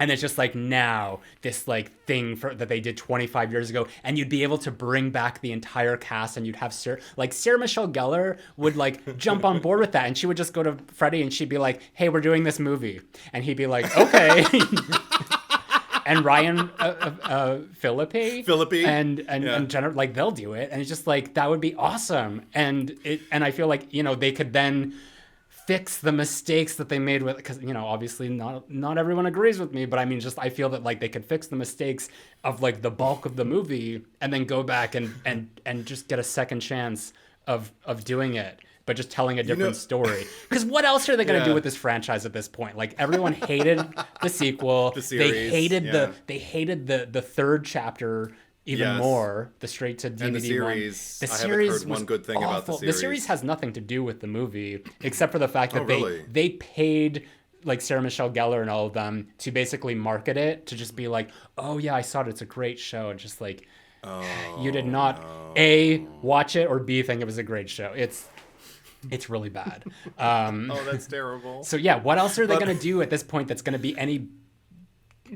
And it's just like now this like thing that they did 25 years ago, and you'd be able to bring back the entire cast, and you'd have Sarah Michelle Gellar would like jump on board with that, and she would just go to Freddie and she'd be like, "Hey, we're doing this movie," and he'd be like, "Okay." And Ryan Phillippe and Jennifer, like they'll do it, and it's just like that would be awesome, and I feel like, you know, they could then fix the mistakes that they made with, because, you know, obviously not everyone agrees with me, but I mean, just I feel that like they could fix the mistakes of like the bulk of the movie and then go back and just get a second chance of doing it, but just telling a different story. Because what else are they going to do with this franchise at this point? Like everyone hated the sequel. The series, they hated the third chapter even more, the straight to DVD and the series. The I series haven't heard one good thing awful. about the series. The series has nothing to do with the movie except for the fact that really? they paid like Sarah Michelle Gellar and all of them to basically market it, to just be like, "Oh yeah, I saw it. It's a great show." And just like, you did not A, watch it, or B, think it was a great show. It's really bad. That's terrible. So yeah, what else are they going to do at this point that's going to be any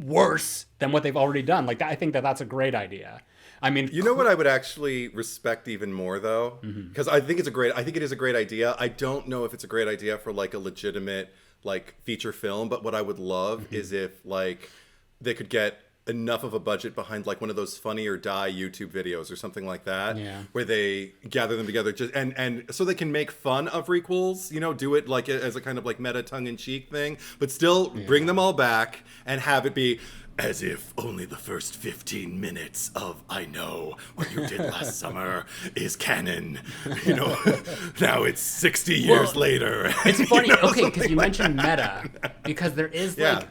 worse than what they've already done? Like, I think that's a great idea. I mean, you know what I would actually respect even more though, because I think it is a great idea. I don't know if it's a great idea for like a legitimate like feature film, but what I would love is if like they could get enough of a budget behind like one of those Funny or Die YouTube videos or something like that, where they gather them together just and so they can make fun of requels, you know, do it like as a kind of like meta tongue-in-cheek thing, but still bring them all back and have it be as if only the first 15 minutes of I Know What You Did Last Summer is canon. You know, now it's 60 years later. It's funny, you know, okay, because you like mentioned that. meta, because there is like,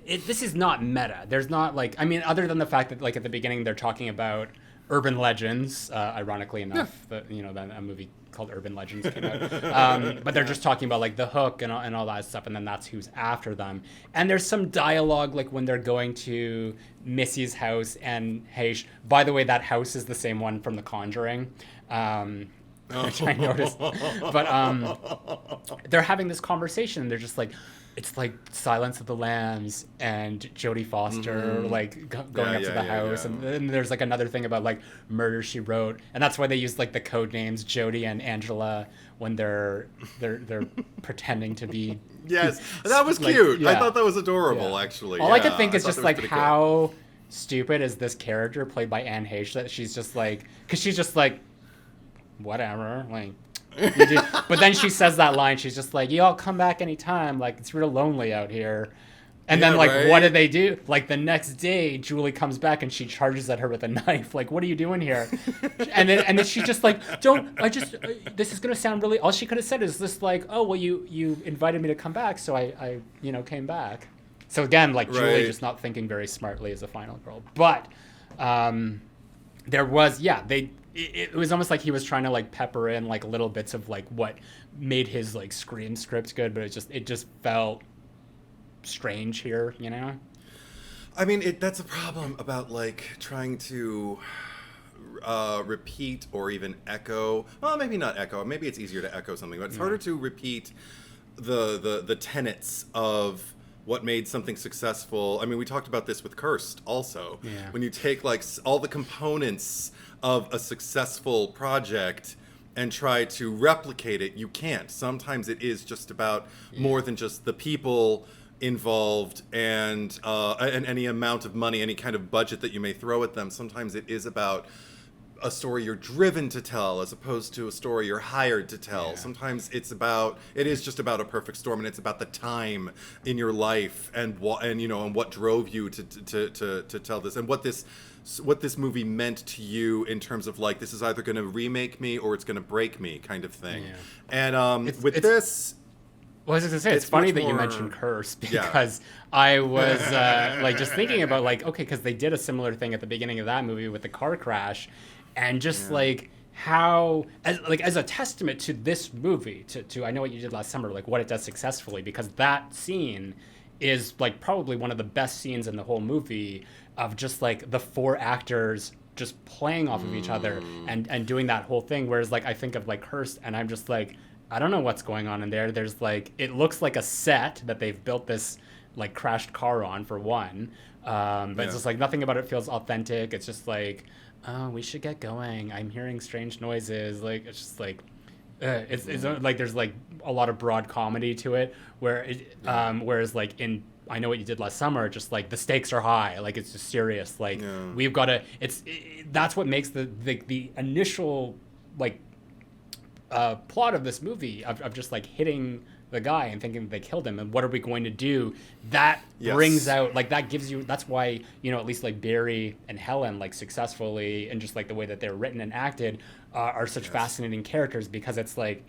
this is not meta. There's not like, I mean, other than the fact that like at the beginning they're talking about urban legends, ironically enough, that, you know, then a movie called Urban Legends came out. But they're just talking about like the hook and all that stuff, and then that's who's after them. And there's some dialogue like when they're going to Missy's house, and hey, by the way, that house is the same one from The Conjuring. Which I noticed. But they're having this conversation, and they're just like, it's like Silence of the Lambs and Jodie Foster like going up to the house, and then there's like another thing about like Murder, She Wrote, and that's why they use like the code names Jodie and Angela when they're pretending to be. Yes, that was like, cute. I thought that was adorable, actually. All I could think is just like how stupid is this character played by Anne Heche, that she's just like, because she's just like, whatever, like. But then she says that line, she's just like, y'all come back anytime, like it's real lonely out here. And then like, what do they do? Like the next day Julie comes back and she charges at her with a knife, like, what are you doing here? and then she's just like, this is gonna sound really, all she could have said is this, like, oh well, you invited me to come back, so I came back. So again, like Julie just not thinking very smartly as a final girl. But there was it was almost like he was trying to like pepper in like little bits of like what made his like Scream script good, but it just felt strange here, you know? I mean, that's a problem about like trying to repeat or even echo. Well, maybe not echo. Maybe it's easier to echo something, but it's harder to repeat the tenets of what made something successful. I mean, we talked about this with Cursed also. Yeah. When you take like all the components of a successful project and try to replicate it, you can't. Sometimes it is just about more than just the people involved and any amount of money, any kind of budget that you may throw at them. Sometimes it is about a story you're driven to tell as opposed to a story you're hired to tell. Yeah. Sometimes it is just about a perfect storm, and it's about the time in your life and what drove you to tell this, and what this what this movie meant to you in terms of like, this is either going to remake me or it's going to break me kind of thing. Yeah. And this... Well, I was going to say, it's funny that you mentioned Curse, because I was like just thinking about like, okay, because they did a similar thing at the beginning of that movie with the car crash, and just like how, as a testament to this movie, to I Know What You Did Last Summer, like what it does successfully, because that scene is like probably one of the best scenes in the whole movie of just like the four actors just playing off of each other and doing that whole thing. Whereas like I think of like Hearst, and I'm just like, I don't know what's going on in there. There's like, it looks like a set that they've built this like crashed car on, for one. But it's just like nothing about it feels authentic. It's just like, oh, we should get going. I'm hearing strange noises. Like, it's just like, it's like there's like a lot of broad comedy to it, where it, whereas like in I Know What You Did Last Summer, just like the stakes are high. Like it's just serious. Like we've got to. That's what makes the initial like plot of this movie of just like hitting the guy and thinking they killed him and what are we going to do, that brings out like, that gives you, that's why, you know, at least like Barry and Helen like successfully, and just like the way that they're written and acted are such fascinating characters, because it's like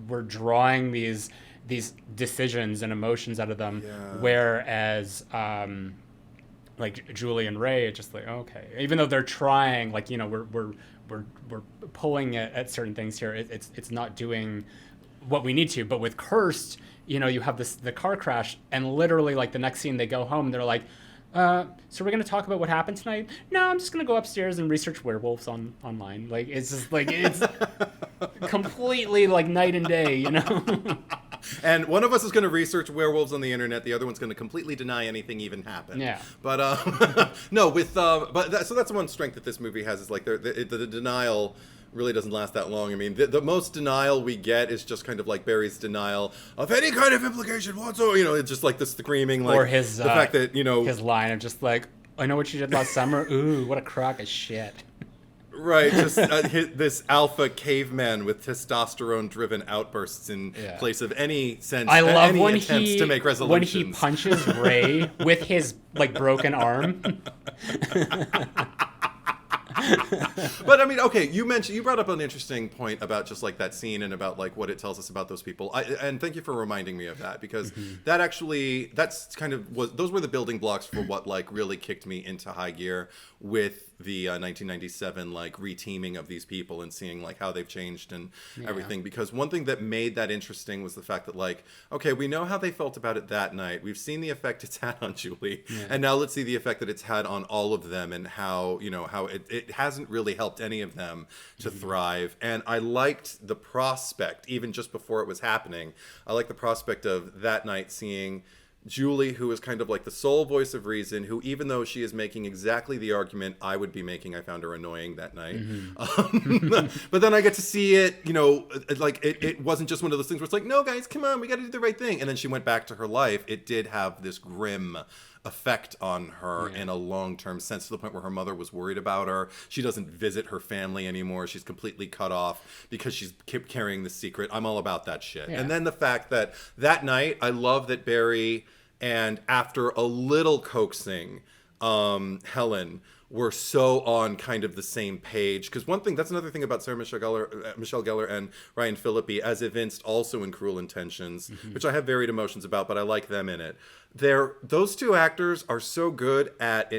we're drawing these decisions and emotions out of them, whereas like Julie and Ray, it's just like, okay, even though they're trying, like, you know, we're pulling at certain things here, it's not doing what we need to. But with Cursed, you know, you have the car crash, and literally like the next scene they go home, they're like, so we're gonna talk about what happened tonight? No, I'm just gonna go upstairs and research werewolves online. Like it's just like, it's completely like night and day, you know. And one of us is going to research werewolves on the internet. The other one's going to completely deny anything even happened. Yeah. But no, so that's one strength that this movie has, is like the denial really doesn't last that long. I mean, the most denial we get is just kind of like Barry's denial of any kind of implication whatsoever. You know, it's just like the screaming, like, or his the fact that, you know, his line of just like, I know what you did last summer. Ooh, what a crock of shit. Right, just this alpha caveman with testosterone-driven outbursts in place of any sense. I love any when attempts to make resolutions. When he punches Ray with his like broken arm. But I mean, okay, you brought up an interesting point about just like that scene and about like what it tells us about those people. And thank you for reminding me of that, because those were the building blocks for what like really kicked me into high gear with the 1997 like reteaming of these people and seeing like how they've changed and everything. Because one thing that made that interesting was the fact that like, okay, we know how they felt about it that night. We've seen the effect it's had on Julie, and now let's see the effect that it's had on all of them, and how, you know, how it hasn't really helped any of them to thrive. And I liked the prospect, even just before it was happening, I liked the prospect of that night seeing Julie, who is kind of like the sole voice of reason, who, even though she is making exactly the argument I would be making, I found her annoying that night. But then I get to see it, you know, like it wasn't just one of those things where it's like, no guys, come on, we got to do the right thing. And then she went back to her life. It did have this grim effect on her in a long-term sense, to the point where her mother was worried about her. She doesn't visit her family anymore. She's completely cut off because she's kept carrying the secret. I'm all about that shit. And then the fact that that night, I love that Barry, and after a little coaxing, Helen were so on kind of the same page. Because that's another thing about Sarah Michelle Gellar and Ryan Phillippe, as evinced also in Cruel Intentions, which I have varied emotions about, but I like them in it. Those two actors are so good at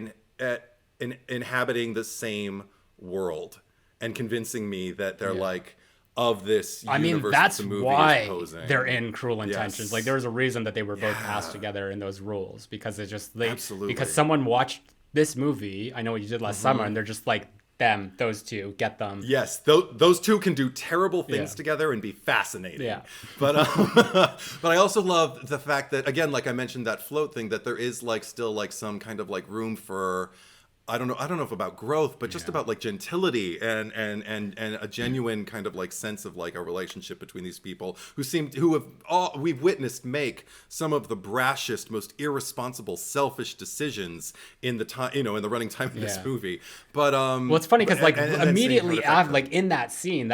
inhabiting the same world and convincing me that they're like of this universe. I mean, that's the movie why is posing. They're in Cruel Intentions. Like, there's a reason that they were both cast together in those roles, because it's just because someone watched this movie, I Know What You Did Last Summer, and they're just like, those two, get them. Yes, those two can do terrible things together and be fascinating. Yeah. But I also love the fact that, again, like I mentioned, that float thing, that there is like still like some kind of like room for, I don't know if about growth, but just about like gentility and a genuine kind of like sense of like a relationship between these people we've witnessed make some of the brashest, most irresponsible, selfish decisions in the time, you know, in the running time of this movie. But well, it's funny because like immediately after, like in that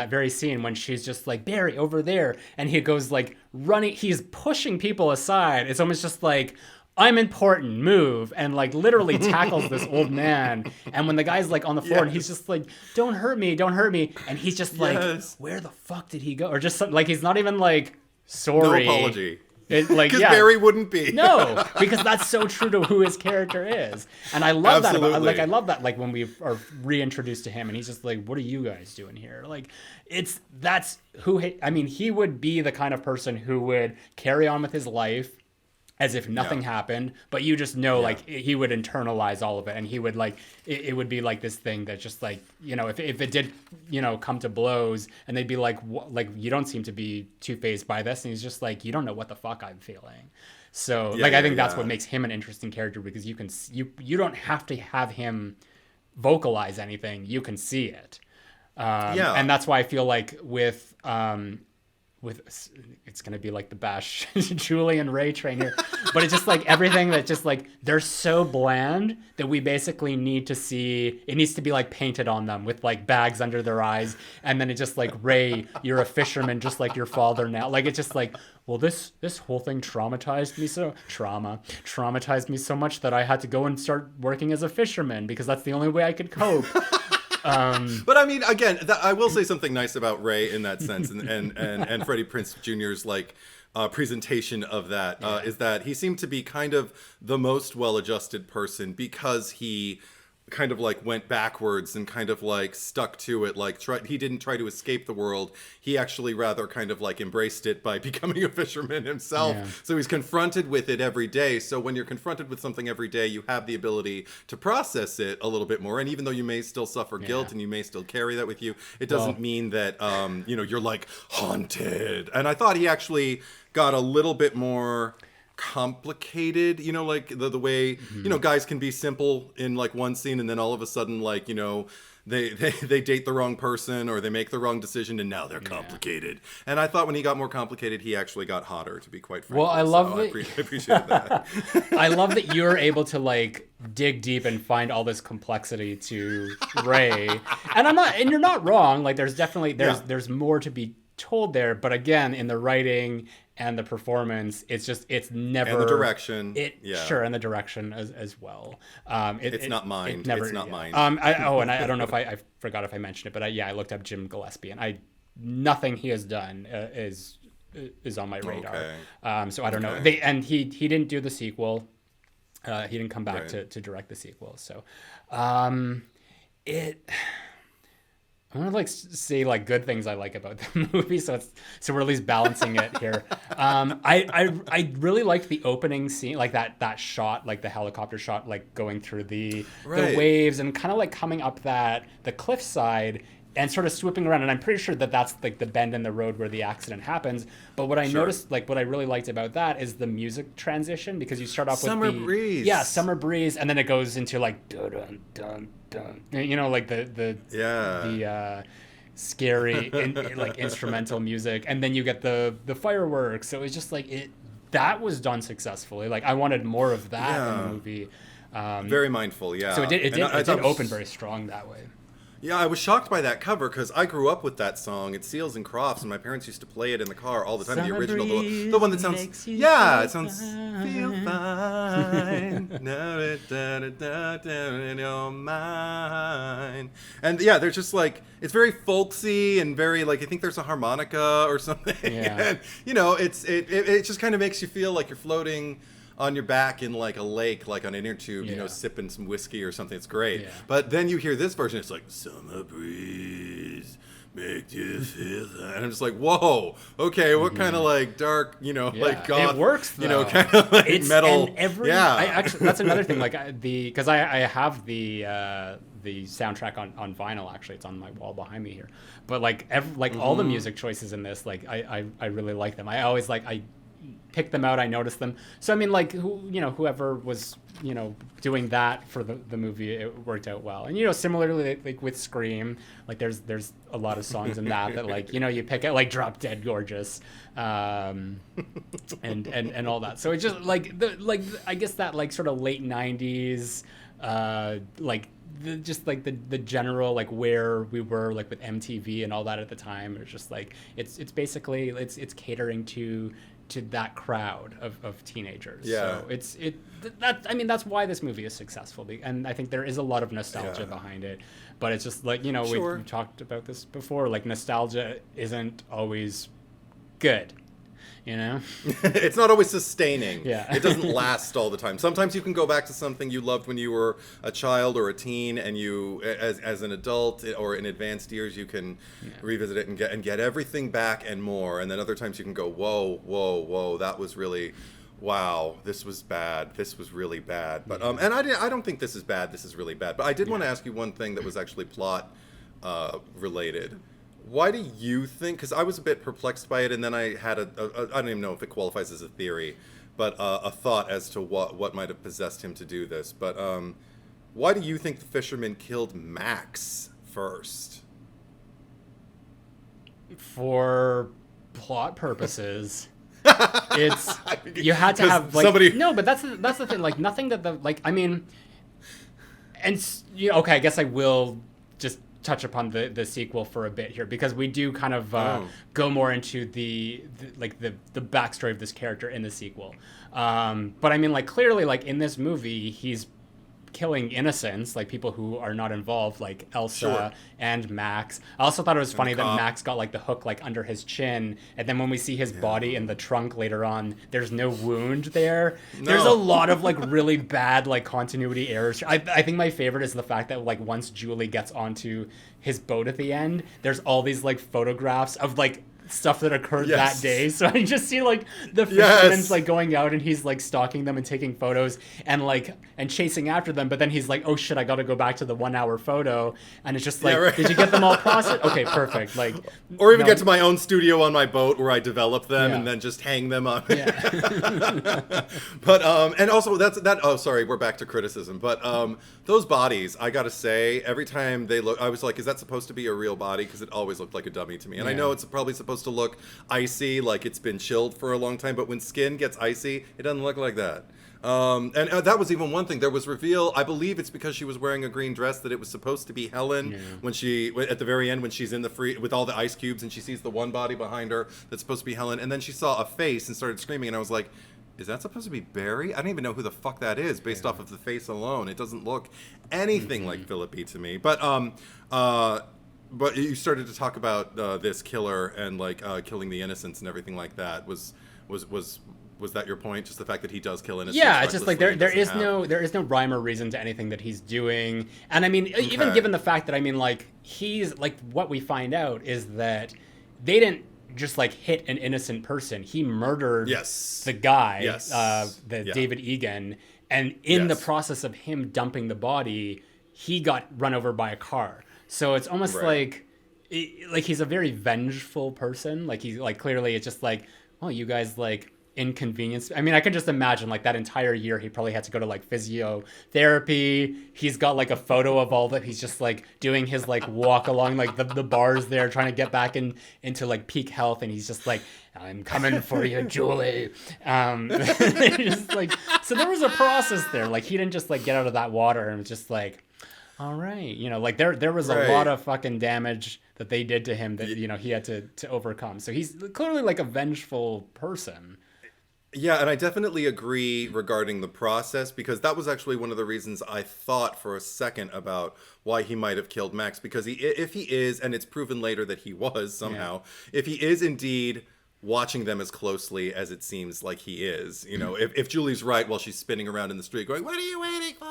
very scene when she's just like, Barry, over there, and he goes like running, he's pushing people aside. It's almost just like, I'm important, move, and like literally tackles this old man. And when the guy's like on the floor and he's just like, don't hurt me, and he's just like, where the fuck did he go? Or just something, like he's not even like sorry. No apology. Like, because Barry wouldn't be. No, because that's so true to who his character is. And I love that about, like, I love that, like, when we are reintroduced to him and he's just like, what are you guys doing here? Like, that's who, I mean, he would be the kind of person who would carry on with his life as if nothing happened, but you just know, like, he would internalize all of it, and he would, like, it would be like this thing that just, like, you know, if it did, you know, come to blows, and they'd be like, you don't seem to be too fazed by this, and he's just like, you don't know what the fuck I'm feeling. So, I think that's what makes him an interesting character, because you don't have to have him vocalize anything, you can see it. And that's why I feel like with it's gonna be like the bash Julie and Ray train here, but it's just like everything that just like they're so bland that we basically need to see it needs to be like painted on them with like bags under their eyes, and then it's just like, Ray, you're a fisherman just like your father now. Like, it's just like, well, this whole thing traumatized me so much that I had to go and start working as a fisherman because that's the only way I could cope. But I mean, again, I will say something nice about Ray in that sense, and Freddie Prinze Jr.'s like presentation of that is that he seemed to be kind of the most well-adjusted person, because he kind of like went backwards and kind of like stuck to it. Like he didn't try to escape the world. He actually rather kind of like embraced it by becoming a fisherman himself. Yeah. So he's confronted with it every day. So when you're confronted with something every day, you have the ability to process it a little bit more. And even though you may still suffer guilt and you may still carry that with you, it doesn't mean that, you know, you're like haunted. And I thought he actually got a little bit more complicated, you know, like the way, you know, guys can be simple in like one scene and then all of a sudden, like, you know, they date the wrong person or they make the wrong decision and now they're complicated. And I thought when he got more complicated, he actually got hotter, to be quite frank. Well, I love that. I appreciate that. I love that you're able to like dig deep and find all this complexity to Ray. And you're not wrong. Like, there's definitely, there's more to be told there, but again, in the writing and the performance, it's never, and the direction, sure, and the direction as well. It's not mine. It's not mine. I don't know if I forgot if I mentioned it, but I looked up Jim Gillespie, and nothing he has done is on my radar. Okay. So I don't know. He didn't do the sequel. He didn't come back to direct the sequel. So, I want to like say like good things I like about the movie, so we're at least balancing it here. I really liked the opening scene, like that shot, like the helicopter shot, like going through the waves and kind of like coming up the cliffside and sort of swooping around. And I'm pretty sure that's like the bend in the road where the accident happens. But what I noticed, like what I really liked about that is the music transition, because you start off with Summer Breeze. Yeah, Summer Breeze, and then it goes into like dun dun dun dun. You know, like the scary like instrumental music, and then you get the fireworks. So it's just like that was done successfully. Like, I wanted more of that in the movie. Very mindful, So it did open very strong that way. Yeah, I was shocked by that cover because I grew up with that song. It's Seals and Crofts, and my parents used to play it in the car all the time. The original, the one that sounds, it sounds feel fine, in your mind. And yeah, there's just like, it's very folksy and very like, I think there's a harmonica or something. Yeah. And you know, it just kind of makes you feel like you're floating on your back in like a lake, like on an inner tube, you know, sipping some whiskey or something. It's great. Yeah. But then you hear this version, it's like, summer breeze, make you feel that. And I'm just like, whoa, okay, what kind of like dark, you know, like goth, it works, though. You know, kind of like metal. I actually, that's another thing, like because I have the soundtrack on vinyl, actually. It's on my wall behind me here. But like all the music choices in this, like I really like them. I always I pick them out, I notice them. So I mean, like, whoever was, you know, doing that for the movie, it worked out well. And, you know, similarly, like with Scream, like there's a lot of songs in that like, you know, you pick out like Drop Dead Gorgeous, and all that. So it's just I guess that like sort of late 90s, the general like where we were like with MTV and all that at the time. It's just like it's basically it's catering to to that crowd of teenagers. Yeah. So that's why this movie is successful, and I think there is a lot of nostalgia behind it. But it's just like, we've talked about this before. Like, nostalgia isn't always good. It's not always sustaining. Yeah. It doesn't last all the time. Sometimes you can go back to something you loved when you were a child or a teen, and you, as an adult or in advanced years, you can revisit it and get everything back and more. And then other times you can go, whoa, that was really, wow, this was bad. This was really bad. But and I don't think this is bad. This is really bad. But I did want to ask you one thing that was actually plot related. Why do you think, because I was a bit perplexed by it, and then I had I don't even know if it qualifies as a theory, but a thought as to what might have possessed him to do this. But why do you think the fisherman killed Max first? For plot purposes. You had to have like somebody... No, but that's the thing. Like, nothing that okay, I guess I will just touch upon the sequel for a bit here, because we do kind of go more into the backstory of this character in the sequel. But I mean, like, clearly, like, in this movie, he's killing innocents, like people who are not involved, like Elsa and Max. I also thought it was funny that Max got like the hook like under his chin, and then when we see his body in the trunk later on, there's no wound there. There's a lot of like really bad like continuity errors. I think my favorite is the fact that like once Julie gets onto his boat at the end, there's all these like photographs of like stuff that occurred that day. So I just see like the fisherman's like going out, and he's like stalking them and taking photos and chasing after them, but then he's like, oh shit, I gotta go back to the 1 hour photo, and it's just like, did you get them all processed? Okay, perfect. Like, or even get to my own studio on my boat where I develop them and then just hang them up. But and also oh sorry, we're back to criticism, but those bodies, I gotta say, every time they look, I was like, is that supposed to be a real body? Because it always looked like a dummy to me. And I know it's probably supposed to look icy, like it's been chilled for a long time, but when skin gets icy, it doesn't look like that. And that was even one thing. There was reveal, I believe it's because she was wearing a green dress, that it was supposed to be Helen when she, at the very end, when she's in the free with all the ice cubes and she sees the one body behind her that's supposed to be Helen, and then she saw a face and started screaming, and I was like, is that supposed to be Barry? I don't even know who the fuck that is based off of the face alone. It doesn't look anything like Philippi to me. But you started to talk about this killer and like killing the innocents and everything like that. Was that your point? Just the fact that he does kill innocents? Yeah, it's just like there is no rhyme or reason to anything that he's doing. And I mean, even given the fact that, I mean, like, he's like, what we find out is that they didn't just like hit an innocent person. He murdered the guy, David Egan, and in the process of him dumping the body, he got run over by a car. So it's almost like he's a very vengeful person. Like, he's like, clearly it's just like, oh, you guys like inconvenience. I mean, I can just imagine like that entire year he probably had to go to like physiotherapy. He's got like a photo of all that. He's just like doing his like walk along like the bars there, trying to get back into like peak health, and he's just like, I'm coming for you, Julie. Just like, so there was a process there. Like, he didn't just like get out of that water and was just like, all right, like there was a lot of fucking damage that they did to him that, he had to overcome. So he's clearly like a vengeful person. Yeah, and I definitely agree regarding the process, because that was actually one of the reasons I thought for a second about why he might have killed Max, because if he is, and it's proven later that he was somehow, if he is indeed watching them as closely as it seems like he is, if Julie's right while she's spinning around in the street going, what are you waiting for?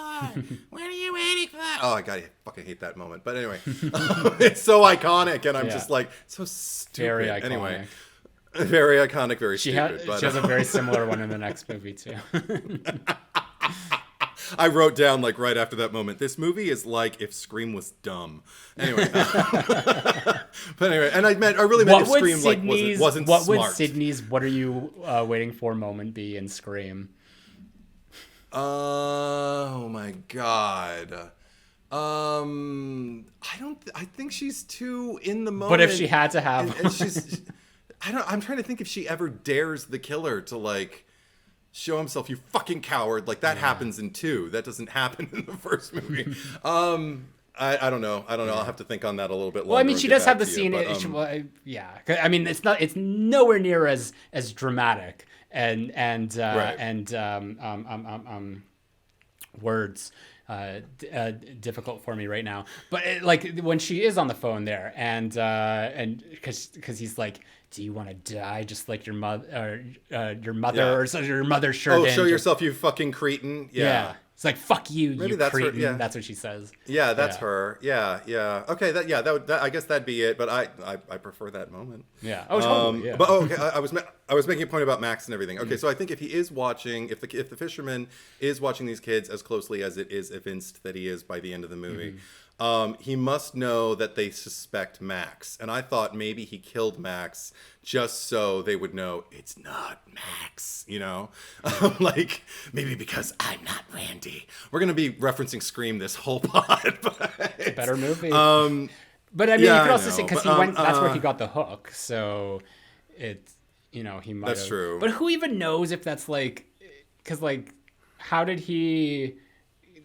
What are you waiting for? Oh, I fucking hate that moment. But anyway, it's so iconic, and I'm just like, so stupid. Very iconic. Anyway, very iconic, very stupid. She has a very similar one in the next movie, too. I wrote down, like, right after that moment, this movie is like if Scream was dumb. Anyway. But anyway, and I really meant if Scream wasn't smart. What would Sydney's "What are you waiting for" moment be in Scream? Oh my god. I think she's too in the moment. But if she had to have, and she's, I'm trying to think if she ever dares the killer to like show himself, you fucking coward. Like, that happens in 2. That doesn't happen in the first movie. I don't know. I'll have to think on that a little bit longer. Well, I mean, and she get does have back the to you, scene. but, Yeah. I mean, it's nowhere near as dramatic and words difficult for me right now. But like when she is on the phone there, and because he's like, do you want to die just like your mother, or so your mother sure didn't. Show yourself, you fucking cretin. Yeah. It's like, fuck you, Maybe you that's cretin. her, yeah. That's what she says. Yeah, that's her. Yeah. Okay, I guess that'd be it. But I prefer that moment. Yeah. Oh, totally. Yeah. But okay, I was making a point about Max and everything. Okay, so I think if he is watching, if the fisherman is watching these kids as closely as it is evinced that he is by the end of the movie, he must know that they suspect Max. And I thought maybe he killed Max just so they would know it's not Max, you know? Like, maybe because I'm not Randy. We're going to be referencing Scream this whole pod. But it's a better movie. But I mean, you could also say, because that's where he got the hook. So it's, he might That's true. But who even knows if that's like, because like, how did he...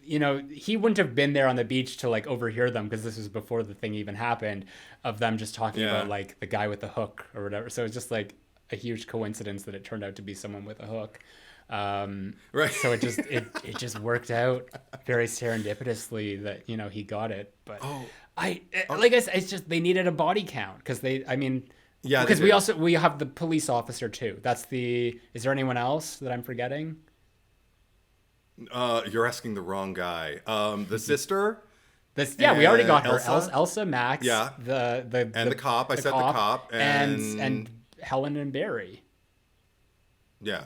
he wouldn't have been there on the beach to like overhear them, because this was before the thing even happened, of them just talking about like the guy with the hook or whatever. So it's just like a huge coincidence that it turned out to be someone with a hook. Right. So it just worked out very serendipitously that he got it. But it's just they needed a body count because because we have the police officer too. Is there anyone else that I'm forgetting? You're asking the wrong guy. The sister. We already got her. Elsa, Max. Yeah. The cop. I said the cop and Helen and Barry. Yeah.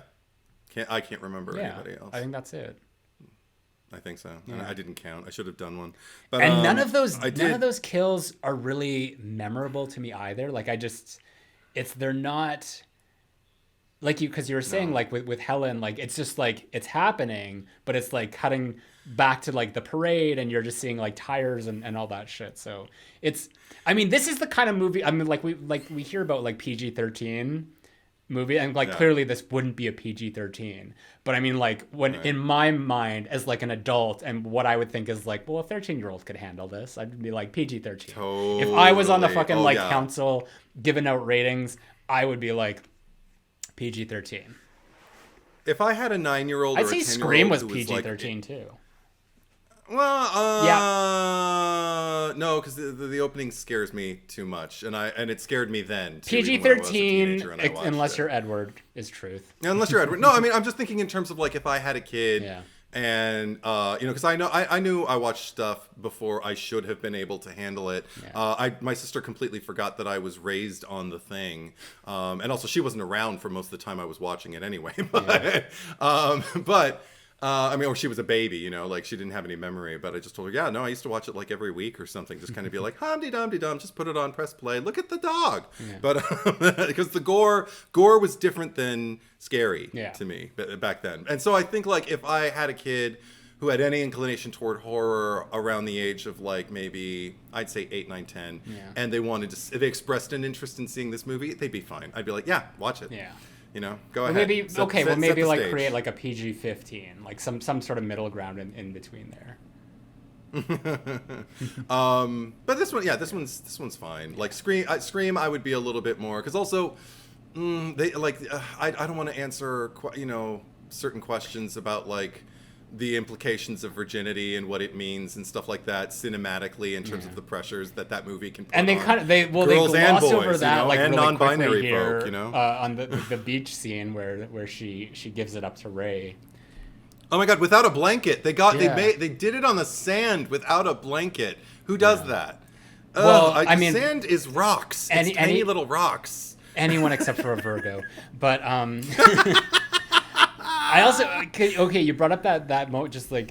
I can't remember anybody else. I think that's it. I think so. Yeah. I didn't count. I should have done one. But and none of those kills are really memorable to me either. Like they're not. Like because you were saying, like with Helen, like it's just like it's happening, but it's like cutting back to like the parade, and you're just seeing like tires and all that shit. So this is the kind of movie. I mean, like we hear about like PG-13 movie, and like clearly this wouldn't be a PG-13. But I mean, like when in my mind as like an adult, and what I would think is like, well, a 13-year-old could handle this. I'd be like PG-13. Totally. If I was on the fucking council giving out ratings, I would be like PG-13. If I had a 9-year-old, I'd say Scream was PG-13 too. Well, no, because the opening scares me too much, and it scared me then. PG-13, unless you're Edward, is truth. Yeah, unless you're Edward. No, I mean I'm just thinking in terms of like if I had a kid. Yeah. And because I knew I watched stuff before I should have been able to handle it. Yeah. My sister completely forgot that I was raised on the thing, and also she wasn't around for most of the time I was watching it anyway. Or she was a baby, like she didn't have any memory. But I just told her, I used to watch it like every week or something, just kind of be like, hum-de-dum-de-dum, just put it on, press play, look at the dog. Yeah. But because the gore was different than scary to me back then. And so I think like if I had a kid who had any inclination toward horror around the age of like maybe I'd say 8, 9, 10, and they expressed an interest in seeing this movie, they'd be fine. I'd be like, watch it. Yeah. Go ahead. Maybe maybe like stage. Create like a PG-15, like some sort of middle ground in between there. But this one's fine. Like Scream, I would be a little bit more because also they like I don't want to answer certain questions about like the implications of virginity and what it means and stuff like that cinematically in terms of the pressures that movie can put and they on they gloss boys, over that like and really non-binary here, folk, on the beach scene where she gives it up to Ray. Oh my god, without a blanket. They did it on the sand without a blanket. Who does that? Well, sand is rocks. It's tiny little rocks. Anyone except for a Virgo. But I also you brought up that moment just like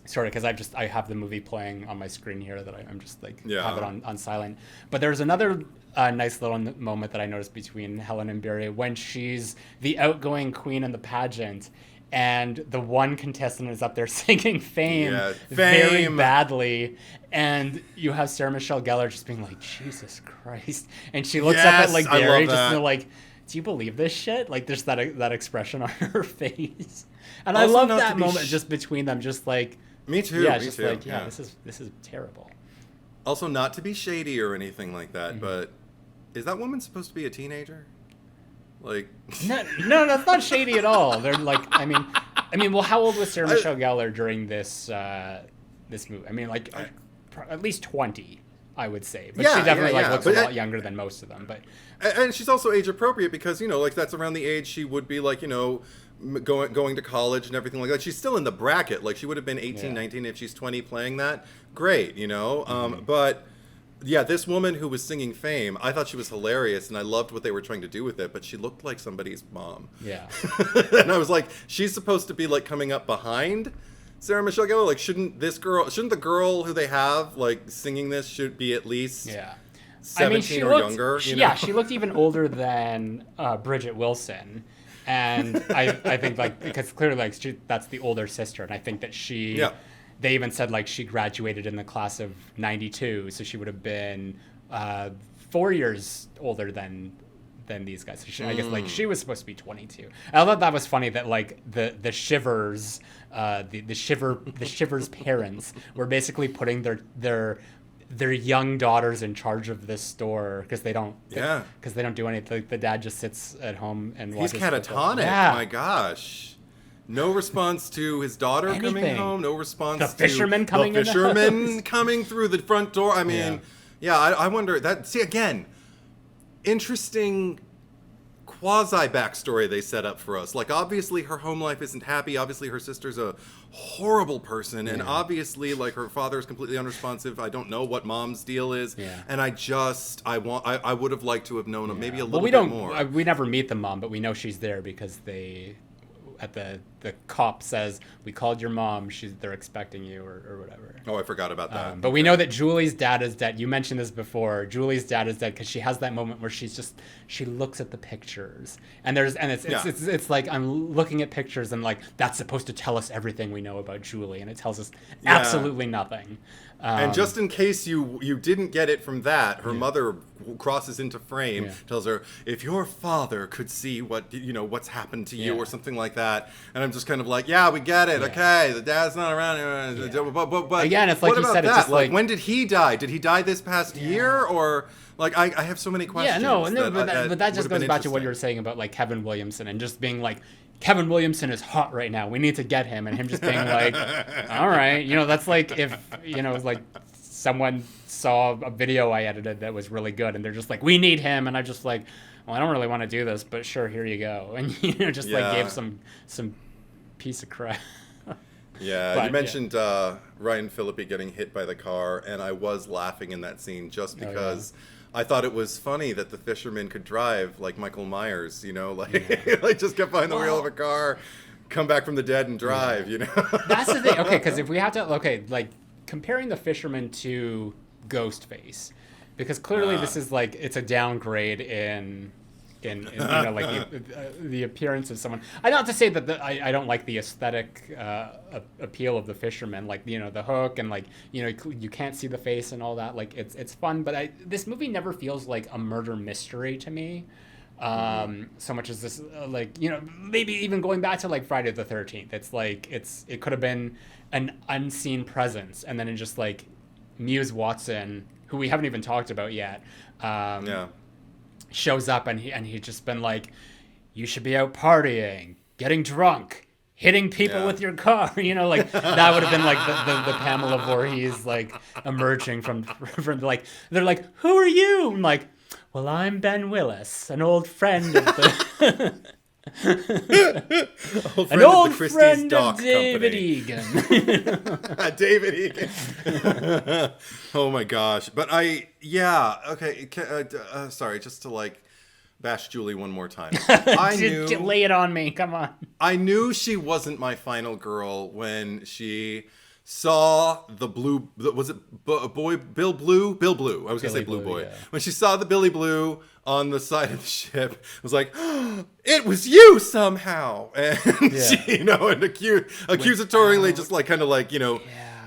sort of because I have the movie playing on my screen here that I'm just like have it on silent. But there's another nice little moment that I noticed between Helen and Barry when she's the outgoing queen in the pageant, and the one contestant is up there singing Fame very badly, and you have Sarah Michelle Gellar just being like, Jesus Christ, and she looks up at like Barry just like, do you believe this shit? Like there's that expression on her face, and also I love that moment just between them, just like Me too. Yeah, me just too. like, this is terrible. Also, not to be shady or anything like that, Mm-hmm. but is that woman supposed to be a teenager? Like, No, that's not shady at all. They're like, I mean, well, how old was Sarah Michelle Gellar during this movie? I mean, like at least 20, I would say. But she definitely looks a lot younger than most of them. But and she's also age appropriate because like that's around the age she would be like going to college and everything like that. She's still in the bracket. Like she would have been 18, 19 if she's 20 playing that. Great, But yeah, this woman who was singing Fame, I thought she was hilarious and I loved what they were trying to do with it, but she looked like somebody's mom. Yeah. And I was like, she's supposed to be like coming up behind Sarah Michelle Gellar. Like, shouldn't the girl who they have like singing this should be at least 17 or younger? Yeah, she looked even older than Bridget Wilson. And I think like because clearly like that's the older sister, and I think that they even said like she graduated in the class of 92, so she would have been 4 years older than these guys. So I guess like she was supposed to be 22. I thought that was funny that like the Shivers, the Shivers parents were basically putting their young daughters in charge of this store because they don't do anything. Like, the dad just sits at home and watches. He's catatonic. Yeah. My gosh. No response to his daughter coming home. No response to the fisherman coming the fisherman coming through the front door. I mean, I wonder that. See, again, interesting quasi backstory they set up for us. Like, obviously her home life isn't happy. Obviously her sister's a horrible person, and obviously like her father is completely unresponsive. I don't know what mom's deal is, and I would have liked to have known maybe a little bit more. We never meet the mom, but we know she's there because the cop says, we called your mom, they're expecting you or whatever. Oh, I forgot about that. But we know that Julie's dad is dead. You mentioned this before. Julie's dad is dead because she has that moment where she looks at the pictures and it's like I'm looking at pictures and like that's supposed to tell us everything we know about Julie, and it tells us absolutely nothing. And just in case you didn't get it from that, her mother crosses into frame, tells her, if your father could see what's happened to you or something like that. And I'm just kind of like, we get it. Okay, the dad's not around anymore. But again, it's like what you about said, that? it's just like when did he die? Did he die this past year? Or like I have so many questions. But that just goes back to what you were saying about like Kevin Williamson and just being like, Kevin Williamson is hot right now. We need to get him, and him just being like, all right, that's like if like someone saw a video I edited that was really good, and they're just like, we need him, and I just like, well, I don't really want to do this, but sure, here you go, and just like gave some piece of crap. But, you mentioned Ryan Phillippe getting hit by the car, and I was laughing in that scene just because. I thought it was funny that the fisherman could drive like Michael Myers, like just get behind the wheel of a car, come back from the dead and drive, That's the thing. Okay, because if we have to, like comparing the fisherman to Ghostface, because clearly this is like it's a downgrade in like the appearance of someone. I don't have to say that I don't like the aesthetic appeal of the fisherman, like the hook and like you can't see the face and all that. Like it's fun, but this movie never feels like a murder mystery to me. So much as this maybe even going back to like Friday the 13th. It's like it could have been an unseen presence, and then it just like Muse Watson, who we haven't even talked about yet. Shows up and he just been like, you should be out partying, getting drunk, hitting people with your car. Like that would have been like the Pamela Voorhees like emerging from like, they're like, who are you? I'm like, well, I'm Ben Willis, an old friend of the an old friend of David Egan. David Egan. Oh my gosh. But okay. Sorry, just to like bash Julie one more time. Lay it on me. Come on. I knew she wasn't my final girl when she saw the blue. Was it Bill Blue? Bill Blue. I was going to say Blue Boy. Yeah. When she saw the Billy Blue on the side of the ship, I was like, oh, it was you somehow. And she, and accusatorily just like kind of like,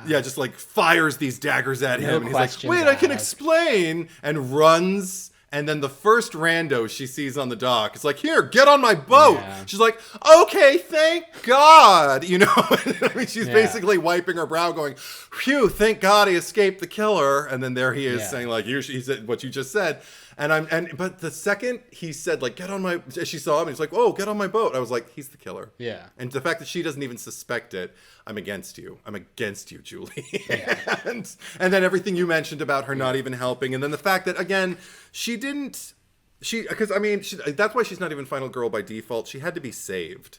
just like fires these daggers at him. And he's like, wait, I can explain. And runs And then the first rando she sees on the dock is like, here, get on my boat. Yeah. She's like, okay, thank God. You know, I mean, she's basically wiping her brow going, phew, thank God he escaped the killer. And then there he is saying like, he said what you just said. But the second he said like, get on my, she saw him, he's like, oh, get on my boat. I was like, he's the killer. Yeah. And the fact that she doesn't even suspect it, I'm against you. I'm against you, Julie. Yeah. and then everything you mentioned about her not even helping. And then the fact that, again, because I mean, that's why she's not even final girl by default. She had to be saved.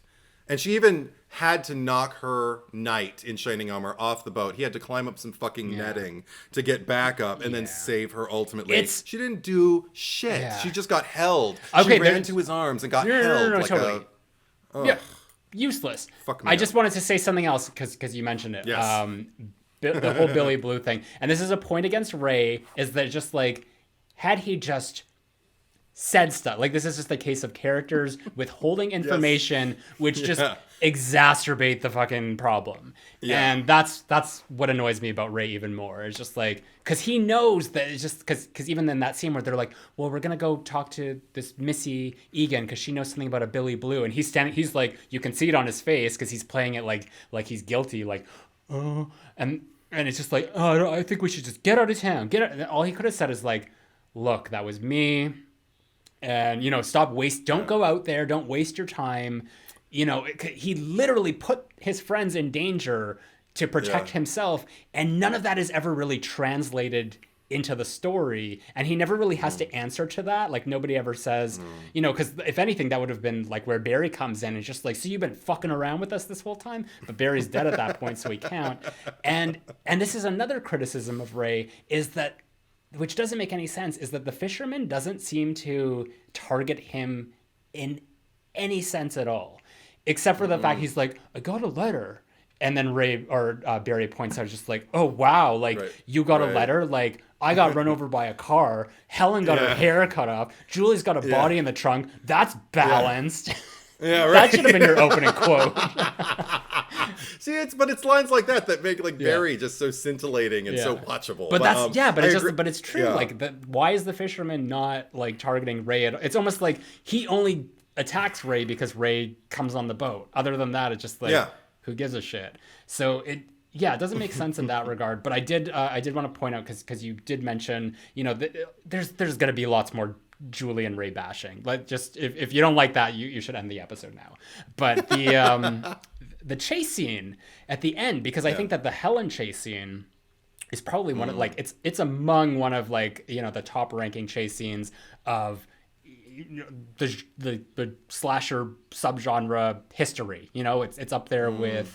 And she even had to knock her knight in Shining Armor off the boat. He had to climb up some fucking netting to get back up and then save her ultimately. She didn't do shit. Yeah. She just got held. Okay, she ran into his arms and got held. No, totally. Yeah, useless. Fuck me I just wanted to say something else because you mentioned it. Yes. The whole Billy Blue thing. And this is a point against Ray, is that just like, had he just said stuff, like this is just a case of characters withholding information, which just exacerbate the fucking problem. And that's what annoys me about Ray even more. It's just like, because he knows that it's just because even in that scene where they're like, well, we're gonna go talk to this Missy Egan because she knows something about a Billy Blue, and he's like, you can see it on his face because he's playing it like he's guilty, like, oh, and it's just like, oh, I think we should just get out of town, get out. And all he could have said is like, look, that was me. And, you know, don't go out there. Don't waste your time. You know, he literally put his friends in danger to protect himself. And none of that is ever really translated into the story. And he never really has to answer to that. Like, nobody ever says, you know, because if anything, that would have been like where Barry comes in and just like, so you've been fucking around with us this whole time? But Barry's dead at that point, so he can't. And this is another criticism of Ray, is that, which doesn't make any sense, is that the Fisherman doesn't seem to target him in any sense at all, except for the fact he's like, I got a letter. And then Barry points out just like, oh, wow, like you got a letter? Like I got run over by a car. Helen got her hair cut off. Julie's got a body in the trunk. That's balanced. Yeah, right. That should have been your opening quote. See, it's lines like that make like Barry just so scintillating and so watchable. But it's true. Yeah. Like, why is the Fisherman not like targeting Ray? It's almost like he only attacks Ray because Ray comes on the boat. Other than that, it's just like, who gives a shit? So it doesn't make sense in that regard. But I did want to point out, because you did mention, you know, there's going to be lots more Julie and Ray bashing. Like, just if you don't like that, you should end the episode now. But the chase scene at the end, because I think that the Helen chase scene is probably one of like it's among one of like, you know, the top ranking chase scenes of the slasher subgenre history. You know, it's up there with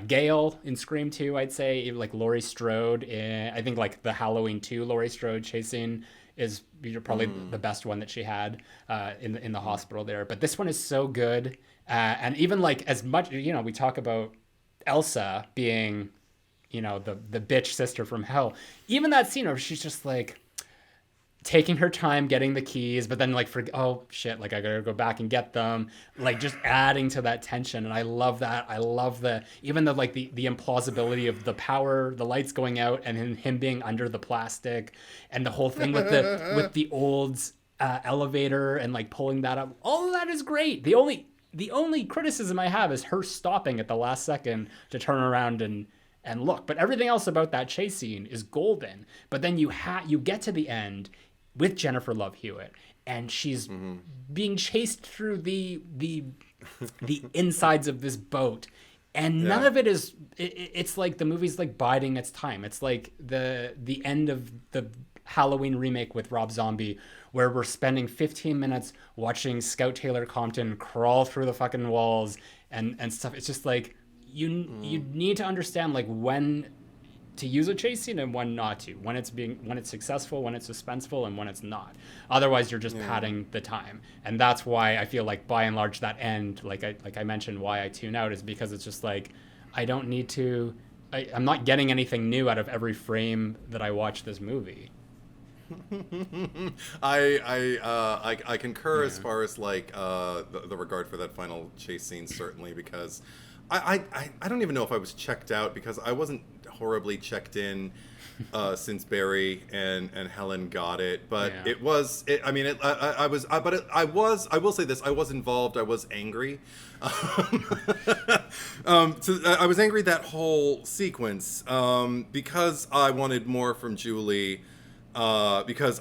Gale in Scream 2, I'd say, like Laurie Strode I think like the Halloween 2 Laurie Strode chase scene is probably the best one that she had in the hospital there. But this one is so good. And even like, as much, you know, we talk about Elsa being, you know, the bitch sister from hell. Even that scene where she's just like taking her time getting the keys, but then like, oh shit, like I gotta go back and get them. Like, just adding to that tension. And I love that. I love even the like the implausibility of the power, the lights going out, and him being under the plastic, and the whole thing with the old elevator and like pulling that up. All of that is great. The only criticism I have is her stopping at the last second to turn around and look. But everything else about that chase scene is golden. But then you get to the end with Jennifer Love Hewitt, and she's being chased through the insides of this boat, and none of it is. It's like the movie's like biding its time. It's like the end of the Halloween remake with Rob Zombie, where we're spending 15 minutes watching Scout Taylor Compton crawl through the fucking walls and stuff. It's just like you need to understand like when to use a chase scene and when not to, when it's successful, when it's suspenseful, and when it's not. Otherwise, you're just padding the time. And that's why I feel like by and large that end, like I mentioned, why I tune out is because it's just like I don't need to. I'm not getting anything new out of every frame that I watch this movie. I concur as far as like the regard for that final chase scene, certainly, because I don't even know if I was checked out because I wasn't horribly checked in since Barry and Helen got it, but Yeah. I will say this, I was involved, I was angry. I was angry that whole sequence because I wanted more from Julie, because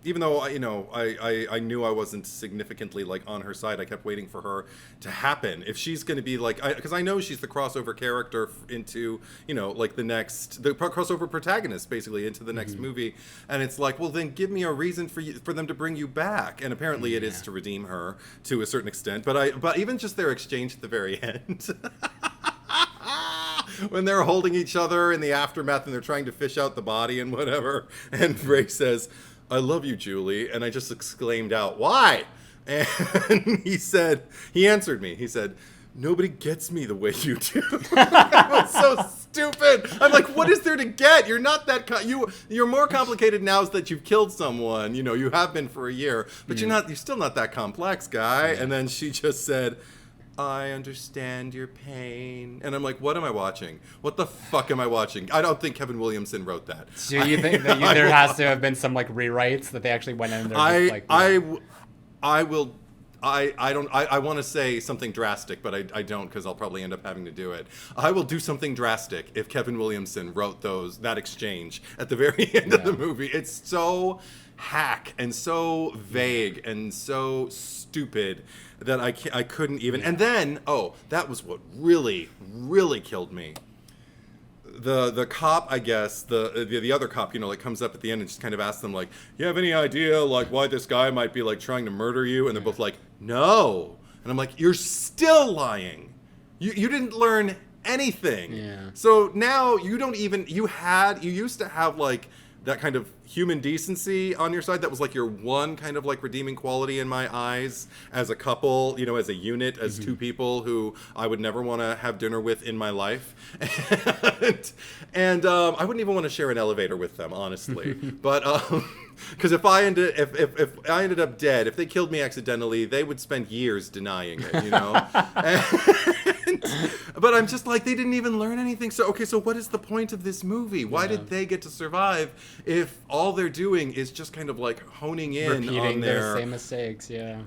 even though I knew I wasn't significantly like on her side, I kept waiting for her to happen. If she's going to be like, because I know she's the crossover character into like the crossover protagonist basically into the next movie, and it's like, well, then give me a reason for them to bring you back. And apparently it is to redeem her to a certain extent. But even just their exchange at the very end. When they're holding each other in the aftermath and they're trying to fish out the body and whatever, and Ray says, "I love you, Julie," and I just exclaimed out, "Why?" And he answered me. He said, "Nobody gets me the way you do." It was so stupid. I'm like, what is there to get? You're not that you're more complicated now that you've killed someone. You have been for a year, but you're still not that complex, guy. And then she just said, "I understand your pain." And I'm like, what am I watching? What the fuck am I watching? I don't think Kevin Williamson wrote that. So you think that there has to have been some like rewrites that they actually went in there? I want to say something drastic, but I don't, because I'll probably end up having to do it. I will do something drastic if Kevin Williamson wrote that exchange at the very end of the movie. It's so hack and so vague and so stupid that I couldn't even. And then, that was what really, really killed me. The cop, I guess, the other cop, like comes up at the end and just kind of asks them, like, "You have any idea, like, why this guy might be, like, trying to murder you?" And they're both like, "No." And I'm like, "You're still lying. You didn't learn anything." Yeah. So now you used to have, like, that kind of human decency on your side. That was like your one kind of like redeeming quality in my eyes as a couple, as a unit, as two people who I would never want to have dinner with in my life. And I wouldn't even want to share an elevator with them, honestly. But because if I ended up dead, if they killed me accidentally, they would spend years denying it, but I'm just like, they didn't even learn anything. So what is the point of this movie? Why did they get to survive if all they're doing is just kind of like honing in repeating on their same mistakes? Yeah,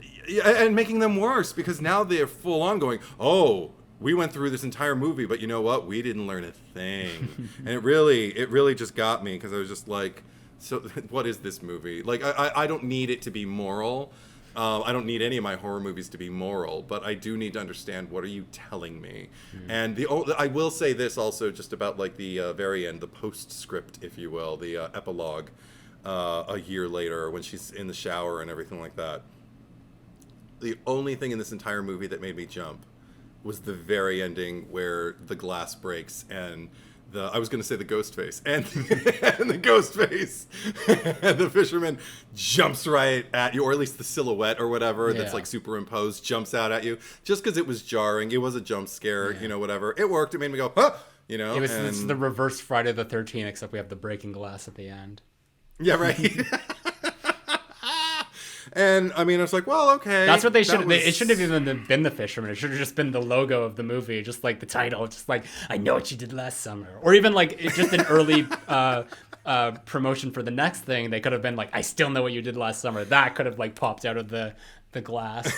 and making them worse, because now they're full on going, "Oh, we went through this entire movie, but you know what? We didn't learn a thing." And it really just got me, because I was just like, so what is this movie? Like, I don't need it to be moral. I don't need any of my horror movies to be moral, but I do need to understand, what are you telling me? And I will say this also, just about like the very end, the postscript, if you will, the epilogue, a year later when she's in the shower and everything like that. The only thing in this entire movie that made me jump was the very ending, where the glass breaks and I was going to say the ghost face, and the ghost face, and the fisherman jumps right at you, or at least the silhouette or whatever that's like superimposed jumps out at you, just because it was jarring. It was a jump scare, whatever. It worked. It made me go, huh, It's the reverse Friday the 13th, except we have the breaking glass at the end. Yeah, right. And I mean, I was like, well, okay. That's what they should. It shouldn't have even been the Fisherman. It should have just been the logo of the movie, just like the title, just like, "I know what you did last summer," or even like just an early promotion for the next thing. They could have been like, "I still know what you did last summer." That could have like popped out of the glass.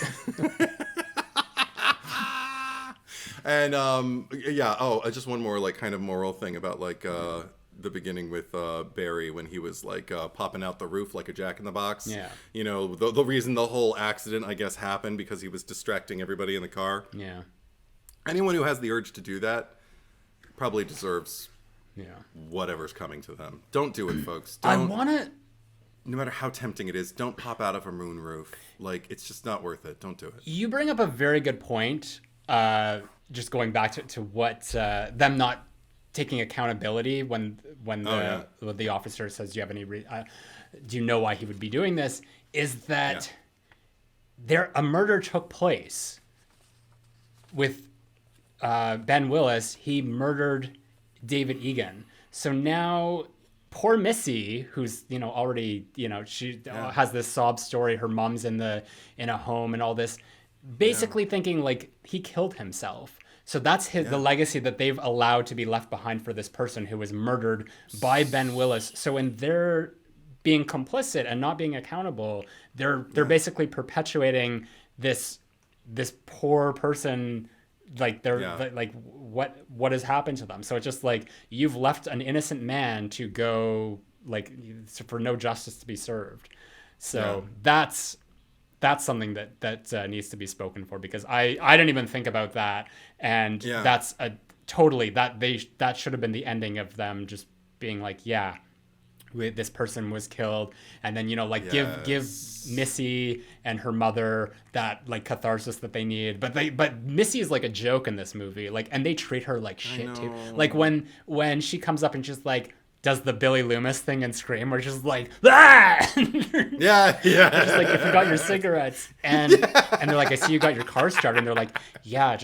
And just one more like kind of moral thing about like the beginning with Barry, when he was like popping out the roof like a jack-in-the-box. Yeah. The reason the whole accident, I guess, happened because he was distracting everybody in the car. Yeah. Anyone who has the urge to do that probably deserves whatever's coming to them. Don't do it, folks. Don't. No matter how tempting it is, don't pop out of a moon roof. Like, it's just not worth it. Don't do it. You bring up a very good point. Just going back to what them not taking accountability when the officer says, "Do you have any? Do you know why he would be doing this?" Is that a murder took place with Ben Willis? He murdered David Egan. So now poor Missy, who's already she has this sob story. Her mom's in a home and all this, basically thinking like he killed himself. So that's the legacy that they've allowed to be left behind for this person who was murdered by Ben Willis. So in their being complicit and not being accountable, they're basically perpetuating this poor person, like like what has happened to them. So it's just like you've left an innocent man to go, like, for no justice to be served. So that's something that needs to be spoken for, because I didn't even think about that, and that's a totally that should have been the ending of them just being like, this person was killed, and then give Missy and her mother that like catharsis that they need. But Missy is like a joke in this movie, like, and they treat her like shit too. Like when she comes up and just like does the Billy Loomis thing in Scream, where she's just like, ah! Just like, if you got your cigarettes, and they're like, I see you got your car started, and they're like,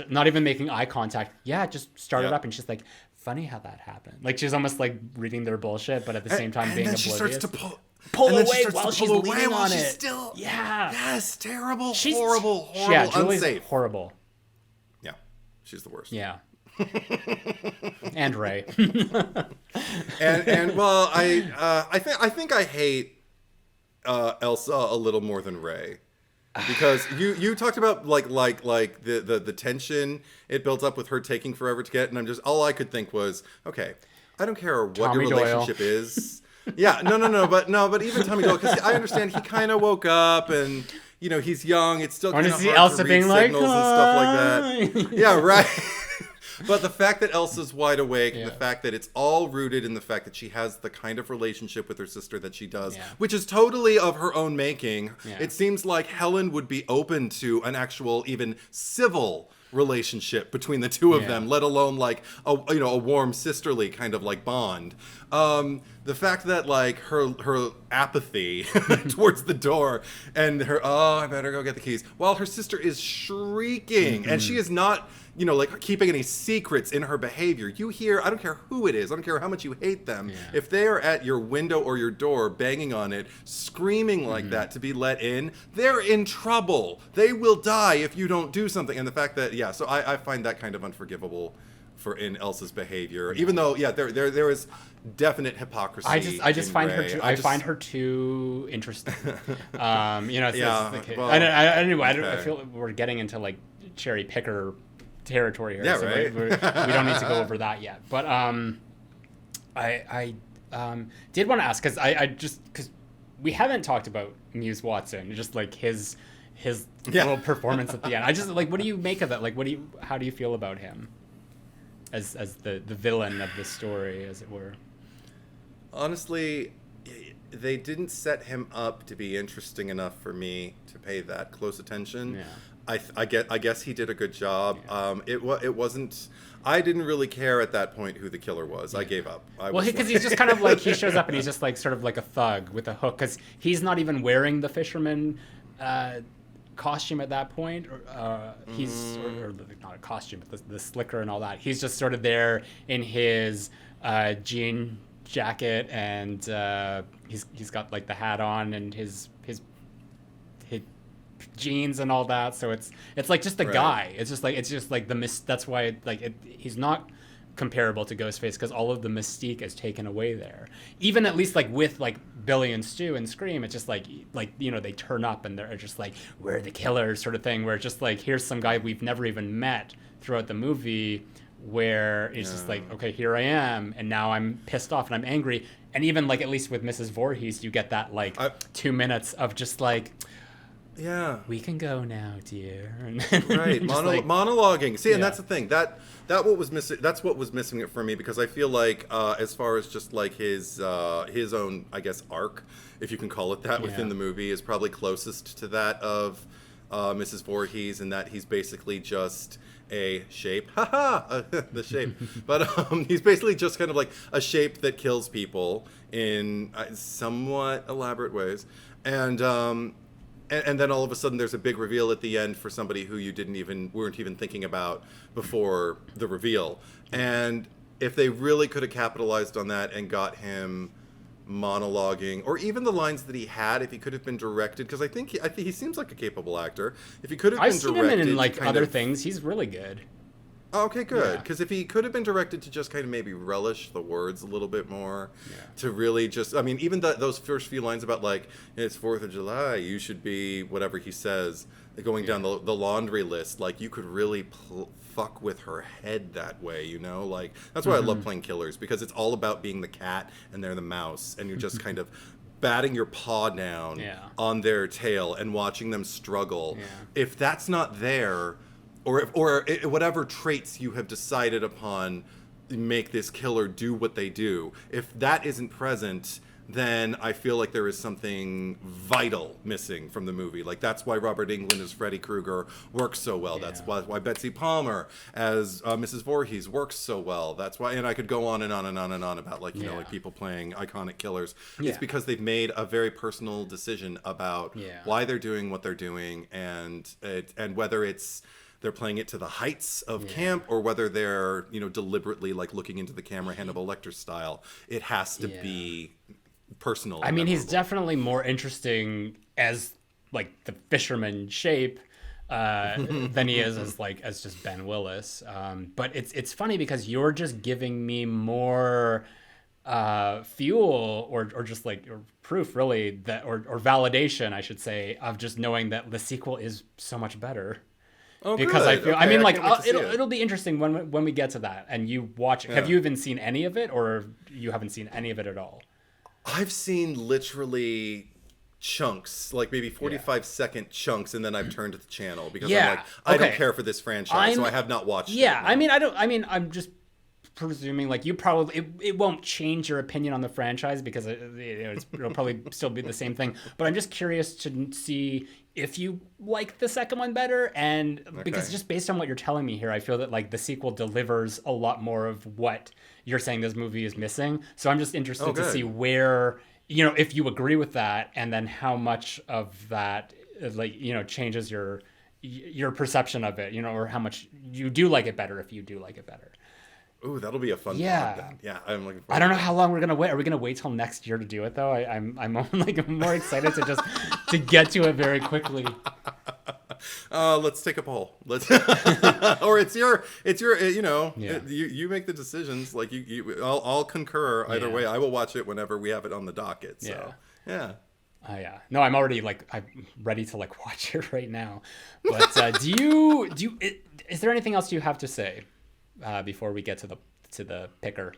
not even making eye contact, just start it up, and she's like, funny how that happened. Like, she's almost like reading their bullshit, but at the same time being oblivious. She starts to pull away while she's leaning on it. Still, terrible, she's horrible, Julie's unsafe, horrible. Yeah, she's the worst. Yeah. And Ray. and well, I think I hate Elsa a little more than Ray, because you talked about like the tension it built up with her taking forever to get, and I'm just, all I could think was, okay, I don't care what Tommy your relationship Doyle. Is. But even Tommy Doyle, because I understand he kind of woke up and, he's young. It's still kind of hard Elsa to read being signals like, and stuff like that. Yeah, right. But the fact that Elsa's wide awake, the fact that it's all rooted in the fact that she has the kind of relationship with her sister that she does, which is totally of her own making. It seems like Helen would be open to an actual, even civil relationship between the two of them, let alone like a warm sisterly kind of like bond. The fact that like her apathy towards the door, and her, I better go get the keys, while her sister is shrieking, and she is not like keeping any secrets in her behavior. You hear, I don't care who it is, I don't care how much you hate them, if they are at your window or your door banging on it, screaming like that to be let in, they're in trouble. They will die if you don't do something. And the fact that, so I find that kind of unforgivable in Elsa's behavior, even though there is definite hypocrisy. I just find Ray. I find her too interesting. I feel we're getting into like cherry picker territory here, so right. we don't need to go over that yet. But I did want to ask, because we haven't talked about Muse Watson, just like his little performance at the end. I just like, what do you make of it? Like, how do you feel about him as the villain of the story, as it were? Honestly, they didn't set him up to be interesting enough for me to pay that close attention. I guess he did a good job. It wasn't. I didn't really care at that point who the killer was. I gave up. Because he's just kind of like, he shows up and he's just like sort of like a thug with a hook, because he's not even wearing the fisherman costume at that point. He's or not a costume, but the slicker and all that. He's just sort of there in his jean jacket, and he's got like the hat on and his jeans and all that, so it's like just the guy. It's just like that's why he's not comparable to Ghostface, because all of the mystique is taken away there. Even at least like with like Billy and Stu and Scream, it's just like they turn up and they're just like, we're the killers sort of thing, where it's just like, here's some guy we've never even met throughout the movie, where it's just like, okay, here I am, and now I'm pissed off and I'm angry. And even like, at least with Mrs. Voorhees, you get that like 2 minutes of just like, we can go now, dear. Right, monologuing. See, and that's the thing. That what was missing. That's what was missing it for me, because I feel like as far as just like his own, I guess, arc, if you can call it that, within the movie, is probably closest to that of Mrs. Voorhees, in that he's basically just a shape. The shape. But he's basically just kind of like a shape that kills people in somewhat elaborate ways. And then all of a sudden there's a big reveal at the end for somebody who you weren't even thinking about before the reveal. And if they really could have capitalized on that and got him monologuing, or even the lines that he had, if he could have been directed, because I think he seems like a capable actor. If he could have been directed, I've seen him in like other things. He's really good. Oh, okay, good. Yeah. Because if he could have been directed to just kind of maybe relish the words a little bit more, Yeah. to really just, I mean, even those first few lines about like, it's 4th of July, you should be, whatever he says, going down the laundry list, like you could really fuck with her head that way, you know? Like, that's why I love playing killers, because it's all about being the cat and they're the mouse, and you're just kind of batting your paw down on their tail and watching them struggle. Yeah. If that's not there, or whatever traits you have decided upon make this killer do what they do, if that isn't present, then I feel like there is something vital missing from the movie. Like, that's why Robert Englund as Freddy Krueger works so well. Yeah. That's why Betsy Palmer as Mrs. Voorhees works so well. That's why, and I could go on and on and on and on about, like, you know, like people playing iconic killers. It's because they've made a very personal decision about why they're doing what they're doing, and whether it's they're playing it to the heights of camp, or whether they're, you know, deliberately like looking into the camera Hannibal Lecter style. It has to be personal. I mean, he's definitely more interesting as like the Fisherman shape than he is as just Ben Willis. But it's funny because you're just giving me more fuel or just like or proof really that or validation, I should say, of just knowing that the sequel is so much better. Oh, because good. I feel, okay, I mean, like it'll be interesting when we get to that and you watch. Have you even seen any of it, or you haven't seen any of it at all? I've seen literally chunks, like maybe 45-second chunks, and then I've turned the channel because I'm like, I don't care for this franchise, so I have not watched it. Yeah, I mean, I'm just presuming like you probably it won't change your opinion on the franchise because it'll probably still be the same thing. But I'm just curious to see if you like the second one better, and because just based on what you're telling me here, I feel that like the sequel delivers a lot more of what you're saying this movie is missing. So I'm just interested to see where, you know, if you agree with that, and then how much of that like, you know, changes your perception of it, you know, or how much you do like it better if you do like it better. Ooh, that'll be a fun pod then. Yeah, I'm looking forward. I don't know how long we're gonna wait. Are we gonna wait till next year to do it though? I'm like more excited to just to get to it very quickly. Let's take a poll. Let's or it's your you know, you make the decisions. Like I'll concur either way. I will watch it whenever we have it on the docket. So yeah. No, I'm already like I'm ready to like watch it right now. But do you is there anything else you have to say before we get to the picker?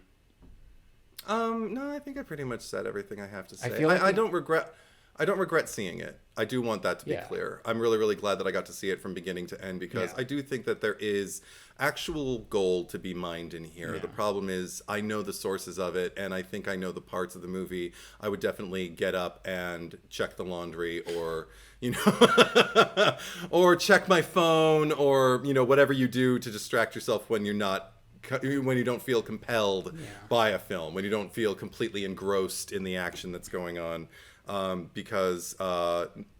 No, I think I pretty much said everything I have to say. I feel like I don't regret seeing it. I do want that to be clear. I'm really, really glad that I got to see it from beginning to end, because I do think that there is actual gold to be mined in here. The problem is I know the sources of it, and I think I know the parts of the movie I would definitely get up and check the laundry, or, you know, or check my phone, or, you know, whatever you do to distract yourself when you don't feel compelled by a film, when you don't feel completely engrossed in the action that's going on. Because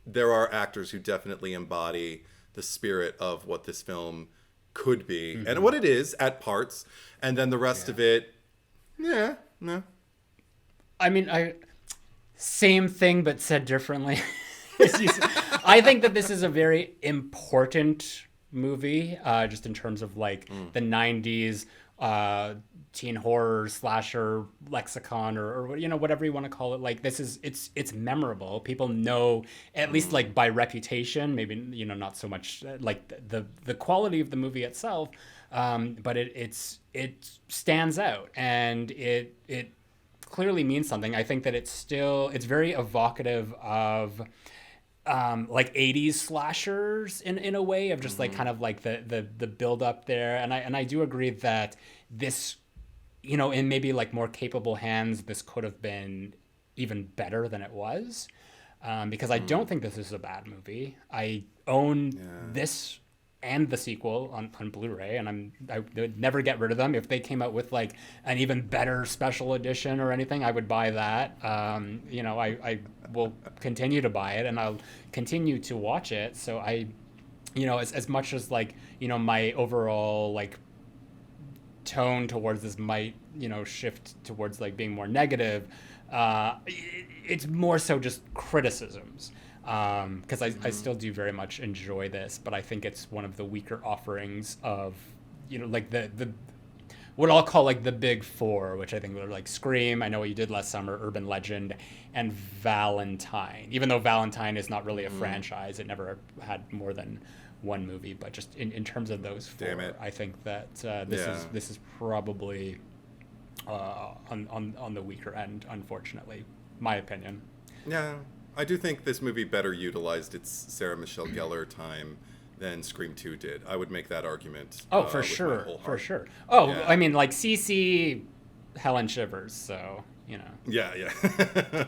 there are actors who definitely embody the spirit of what this film could be and what it is at parts, and then the rest of it, no. I mean, same thing but said differently. I think that this is a very important movie, just in terms of like the 90s teen horror slasher lexicon, or you know, whatever you want to call it. Like, this is it's memorable. People know, at least like by reputation, maybe, you know, not so much like the quality of the movie itself, but it stands out, and it clearly means something. I think that it's very evocative of like 80s slashers in a way, of just like kind of like the build up there, and I do agree that this, you know, in maybe like more capable hands, this could have been even better than it was, because I don't think this is a bad movie. I own this and the sequel on Blu-ray, and I would never get rid of them. If they came out with like an even better special edition or anything, I would buy that. You know, I will continue to buy it, and I'll continue to watch it. So I, you know, as much as like, you know, my overall like tone towards this might, you know, shift towards like being more negative, it's more so just criticisms. Because I still do very much enjoy this, but I think it's one of the weaker offerings of like the what I'll call like the big four, which I think are like Scream, I Know What You Did Last Summer, Urban Legend, and Valentine. Even though Valentine is not really a franchise, it never had more than one movie. But just in terms of those four, I think that this is probably on the weaker end, unfortunately, my opinion. Yeah, I do think this movie better utilized its Sarah Michelle Gellar time than Scream 2 did. I would make that argument. Oh, for sure. Oh, yeah. I mean, like CC Helen Shivers, so, you know. Yeah.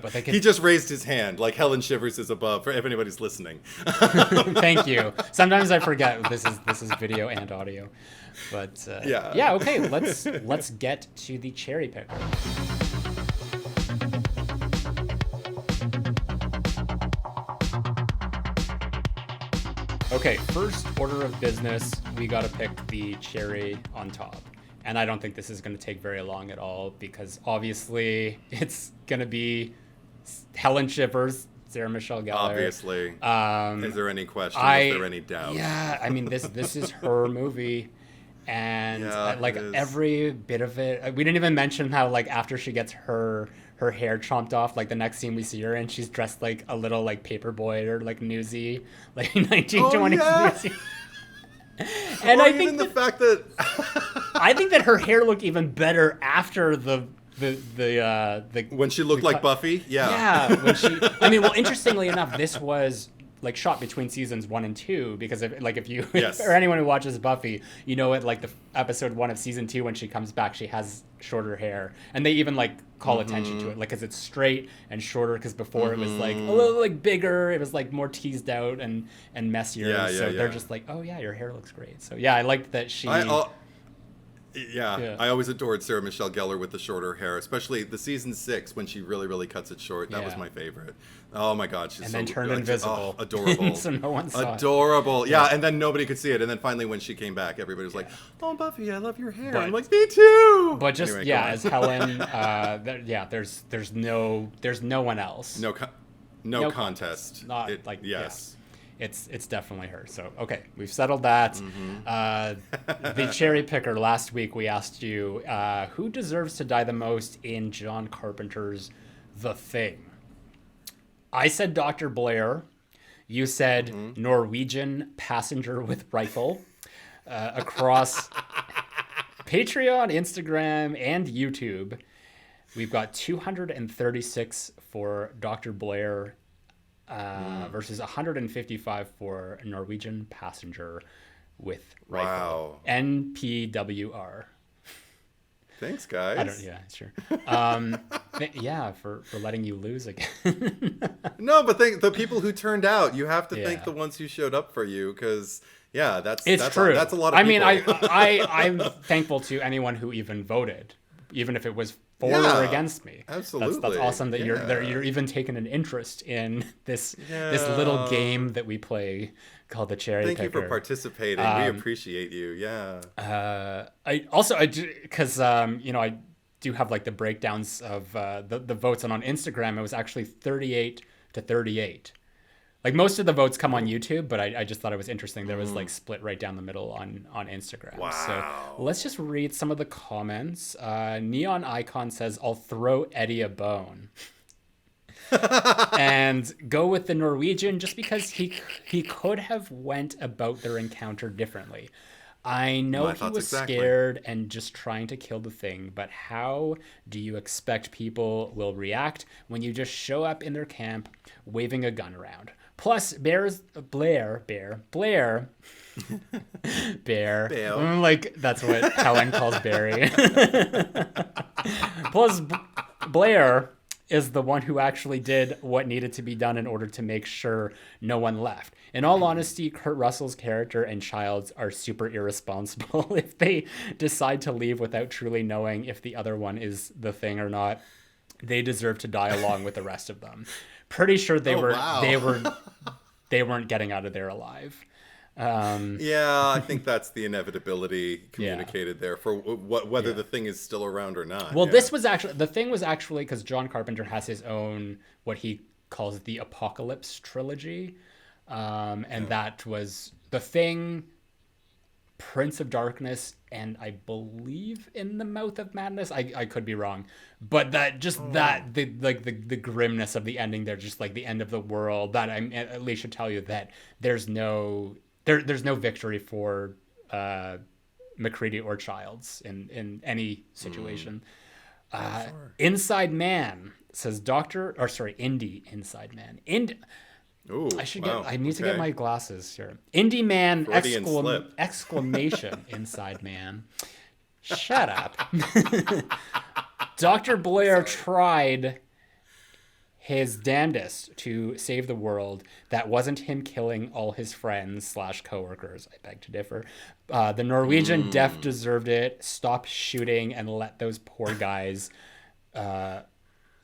But he just raised his hand, like Helen Shivers is above, if anybody's listening. Thank you. Sometimes I forget this is video and audio. But yeah, okay, let's get to the cherry picker. Okay, first order of business, we got to pick the cherry on top. And I don't think this is going to take very long at all because obviously it's going to be Helen Shivers, Sarah Michelle Gellar. Obviously. Is there any question? Is there any doubt? Yeah, I mean, this is her movie. And like every bit of it, we didn't even mention how like after she gets her hair chomped off, like the next scene we see her in, she's dressed like a little like paperboy or like newsy, like 1920s newsy. And I think the fact that I think that her hair looked even better after the when she looked like Buffy. I mean, well, interestingly enough, this was like shot between seasons 1 and 2 because if you or anyone who watches Buffy, you know it, like the episode 1 of season 2 when she comes back, she has shorter hair, and they even like call attention to it, like because it's straight and shorter, because before it was like a little like bigger, it was like more teased out and messier. They're just like, oh yeah, your hair looks great. So yeah, I liked that she. I always adored Sarah Michelle Gellar with the shorter hair, especially the season 6 when she really cuts it short. That was my favorite. Oh my God, she's then turned invisible. Adorable. So no one saw it. Yeah, and then nobody could see it. And then finally, when she came back, everybody was like, "Oh, Buffy, I love your hair." I'm like, "Me too." But just anyway, as Helen, there's no one else. No contest. Yes. It's definitely her. So, okay, we've settled that. The cherry picker, last week we asked you, who deserves to die the most in John Carpenter's The Thing? I said Dr. Blair. You said Norwegian passenger with rifle. Across Patreon, Instagram, and YouTube, we've got 236 for Dr. Blair versus 155 for Norwegian passenger with rifle. Wow. NPWR. Thanks, guys. Sure. For letting you lose again. No, but the people who turned out, you have to thank the ones who showed up for you, because that's true. That's a lot of people. I mean, I'm thankful to anyone who even voted, even if it was for or against me. Absolutely. That's awesome that you're even taking an interest in this little game that we play called the cherry picker. Thank you for participating. We appreciate you. Yeah. I do have like the breakdowns of the votes, and on Instagram it was actually 38-38. Like most of the votes come on YouTube, but I just thought it was interesting. There was like split right down the middle on Instagram. Wow. So let's just read some of the comments. Neon Icon says, "I'll throw Eddie a bone." And go with the Norwegian just because he could have went about their encounter differently. I know he was scared and just trying to kill the thing, but how do you expect people will react when you just show up in their camp waving a gun around? Plus, Blair. Like, that's what Helen calls Barry. Plus, Blair is the one who actually did what needed to be done in order to make sure no one left. In all honesty, Kurt Russell's character and Childs are super irresponsible if they decide to leave without truly knowing if the other one is the thing or not. They deserve to die along with the rest of them. Pretty sure they weren't getting out of there alive. I think that's the inevitability communicated there for whether the thing is still around or not. Well, the thing was actually because John Carpenter has his own, what he calls the Apocalypse trilogy. That was the thing Prince of Darkness and I believe In the Mouth of Madness. I could be wrong, but that the grimness of the ending there, just like the end of the world, that I at least should tell you that there's no victory for McCready or Childs in any situation. Sure. Inside Man says Indie Inside Man. Ooh, I need to get my glasses here. Indie Man exclamation Inside Man. Shut up. Dr. Blair tried his damnedest to save the world. That wasn't him killing all his friends / coworkers. I beg to differ. The Norwegian deaf deserved it. Stop shooting and let those poor guys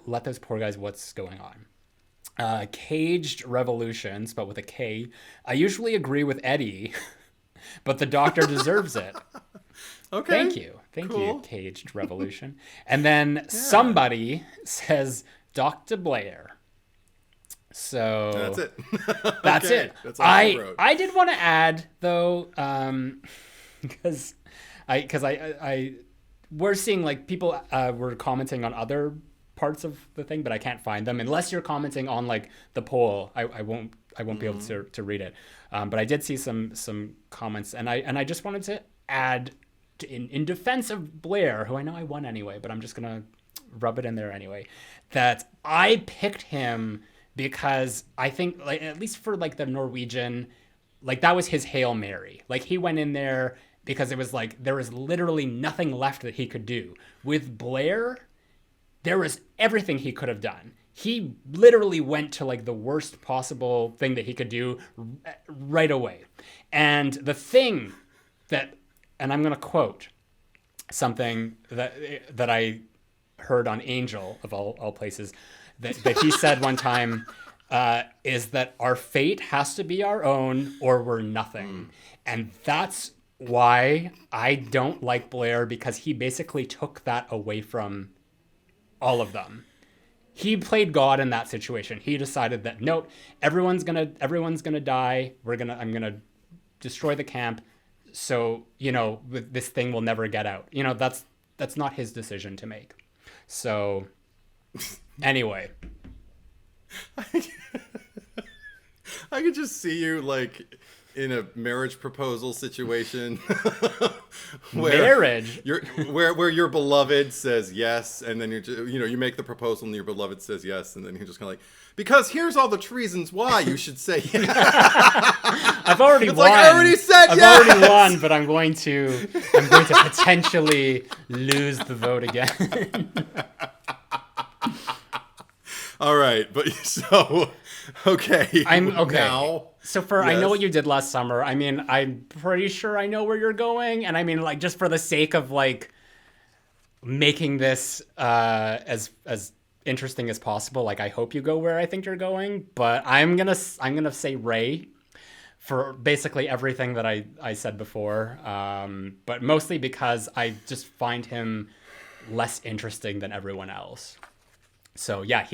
what's going on. Caged Revolutions, but with a K. I usually agree with Eddie, but the Doctor deserves it. Okay. Thank you, Caged Revolution. And then somebody says Dr. Blair. So that's it. That's it. That's all I wrote. I did want to add though, because we're seeing like people were commenting on other parts of the thing, but I can't find them unless you're commenting on like the poll. I won't be able to read it. But I did see some comments, and I just wanted to add in defense of Blair, who I know I won anyway, but I'm just gonna rub it in there anyway, that I picked him because I think, like, at least for like the Norwegian, like that was his Hail Mary. Like he went in there because it was like there was literally nothing left that he could do. With Blair, there was everything he could have done. He literally went to like the worst possible thing that he could do right away. And the thing that, and I'm going to quote something that I heard on Angel, of all places, that he said one time, is that our fate has to be our own or we're nothing. And that's why I don't like Blair, because he basically took that away from all of them. He played God in that situation. He decided that nope, everyone's gonna die. I'm gonna destroy the camp. So this thing will never get out. That's not his decision to make. So anyway, I could just see you like in a marriage proposal situation where your beloved says yes, and then you make the proposal and your beloved says yes, and then you're just kind of like, because here's all the reasons why you should say yes. I've already won. Like, I already said yes. I've already won, but I'm going to potentially lose the vote again. All right, but so okay. I'm okay. Now, so I know what you did last summer. I mean, I'm pretty sure I know where you're going, and I mean, like, just for the sake of like making this as interesting as possible, like, I hope you go where I think you're going. But I'm gonna say Ray for basically everything that I said before, but mostly because I just find him less interesting than everyone else. So yeah,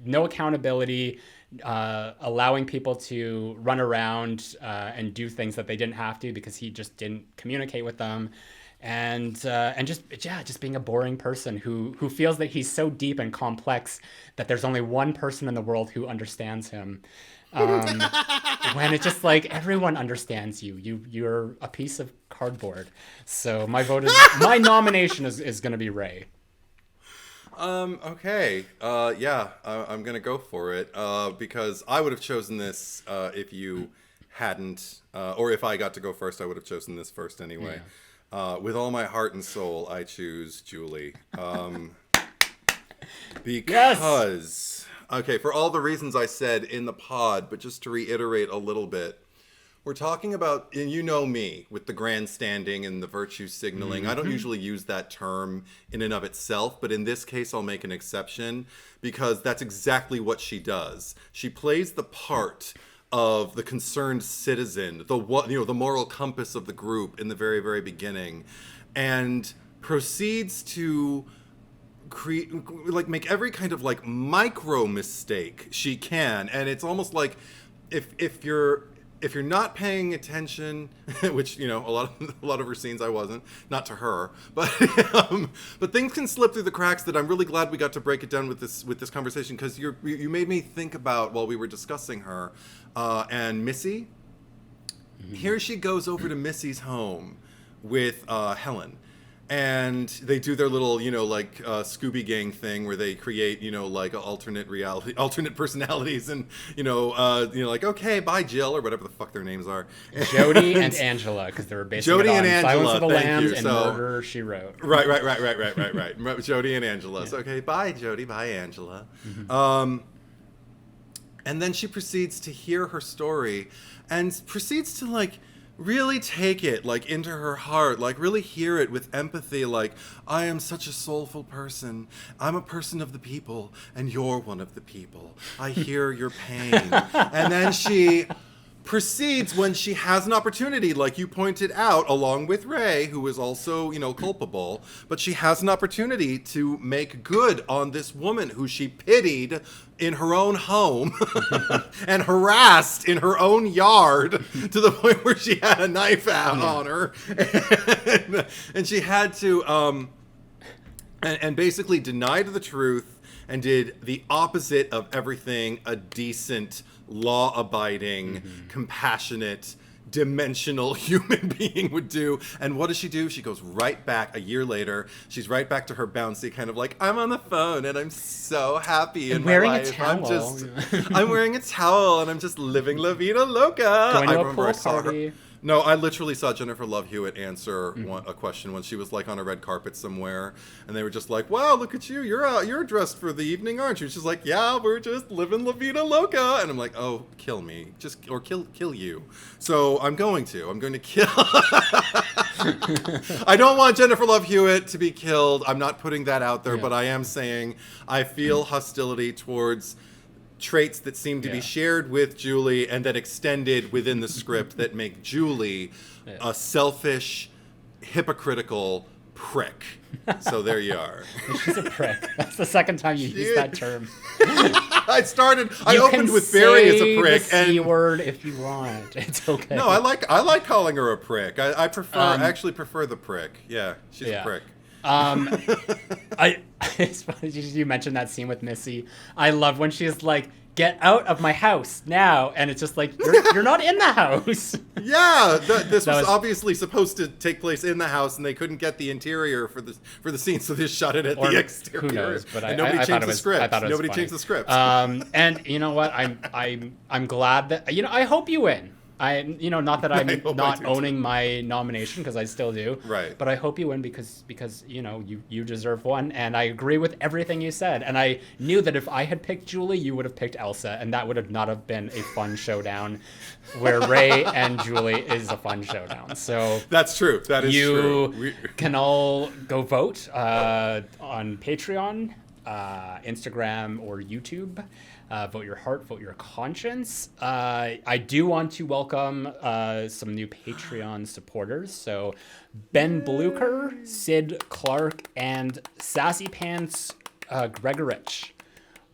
no accountability, allowing people to run around and do things that they didn't have to because he just didn't communicate with them, and just being a boring person who feels that he's so deep and complex that there's only one person in the world who understands him. When it's just like everyone understands you're a piece of cardboard. So my nomination is going to be Ray. Okay. I'm gonna go for it. Because I would have chosen this if you hadn't, or if I got to go first, I would have chosen this first anyway. Yeah. With all my heart and soul, I choose Julie. Because, okay, for all the reasons I said in the pod, but just to reiterate a little bit, we're talking about, and you know me, with the grandstanding and the virtue signaling. Mm-hmm. I don't usually use that term in and of itself, but in this case, I'll make an exception because that's exactly what she does. She plays the part of the concerned citizen, the moral compass of the group in the very, very beginning, and proceeds to make every kind of like micro mistake she can. And it's almost like if you're if you're not paying attention, which a lot of her scenes I wasn't, not to her, but but things can slip through the cracks. That I'm really glad we got to break it down with this conversation, because you made me think about, while we were discussing her and Missy. Mm-hmm. Here she goes over to Missy's home with Helen. And they do their little, Scooby Gang thing where they create, like alternate personalities, and like, okay, bye Jill, or whatever the fuck their names are. Jody and Angela, because they were based on Silence of the Lambs and Murder, She Wrote. Right. Jody and Angela. Yeah. So, okay, bye Jody, bye Angela. Mm-hmm. And then she proceeds to hear her story, and proceeds to really take it into her heart, really hear it with empathy, I am such a soulful person. I'm a person of the people, and you're one of the people. I hear your pain. And then she proceeds, when she has an opportunity, like you pointed out, along with Ray, who is also, culpable, but she has an opportunity to make good on this woman who she pitied in her own home and harassed in her own yard to the point where she had a knife out on her. And she had to, and basically denied the truth and did the opposite of everything a decent, law-abiding, compassionate, dimensional human being would do. And what does she do? She goes right back a year later. She's right back to her bouncy kind of I'm on the phone and I'm so happy in my life. I'm wearing a towel and I'm just living La Vida Loca. Going to a pool party. No, I literally saw Jennifer Love Hewitt answer a question when she was on a red carpet somewhere, and they were just like, "Wow, look at you! You're dressed for the evening, aren't you?" She's like, "Yeah, we're just living La Vida Loca," and I'm like, "Oh, kill me, or kill you." So I'm going to kill. I don't want Jennifer Love Hewitt to be killed. I'm not putting that out there, but I am saying I feel hostility towards traits that seem to be shared with Julie and that extended within the script that make Julie a selfish, hypocritical prick. So there you are. She's a prick. That's the second time you used that term. I opened with Barry as a prick. The C word if you want. It's okay. No, I like calling her a prick. I actually prefer the prick. Yeah, she's a prick. It's funny you mentioned that scene with Missy. I love when she's like, "Get out of my house now," and it's just like, you're not in the house. Yeah, this was obviously supposed to take place in the house, and they couldn't get the interior for the scene, so they shot it at the exterior. Who knows? But nobody changed the script. Nobody changed the script. And you know what? I'm glad that I hope you win. Not that I'm not owning my nomination, because I still do. Right. But I hope you win because you deserve one, and I agree with everything you said. And I knew that if I had picked Julie, you would have picked Elsa, and that would have not have been a fun showdown, where Ray and Julie is a fun showdown. So that's true. That is true. You can all go vote on Patreon, Instagram, or YouTube. Vote your heart, vote your conscience. I do want to welcome some new Patreon supporters. So Ben Blucher, Sid Clark, and Sassy Pants Gregorich.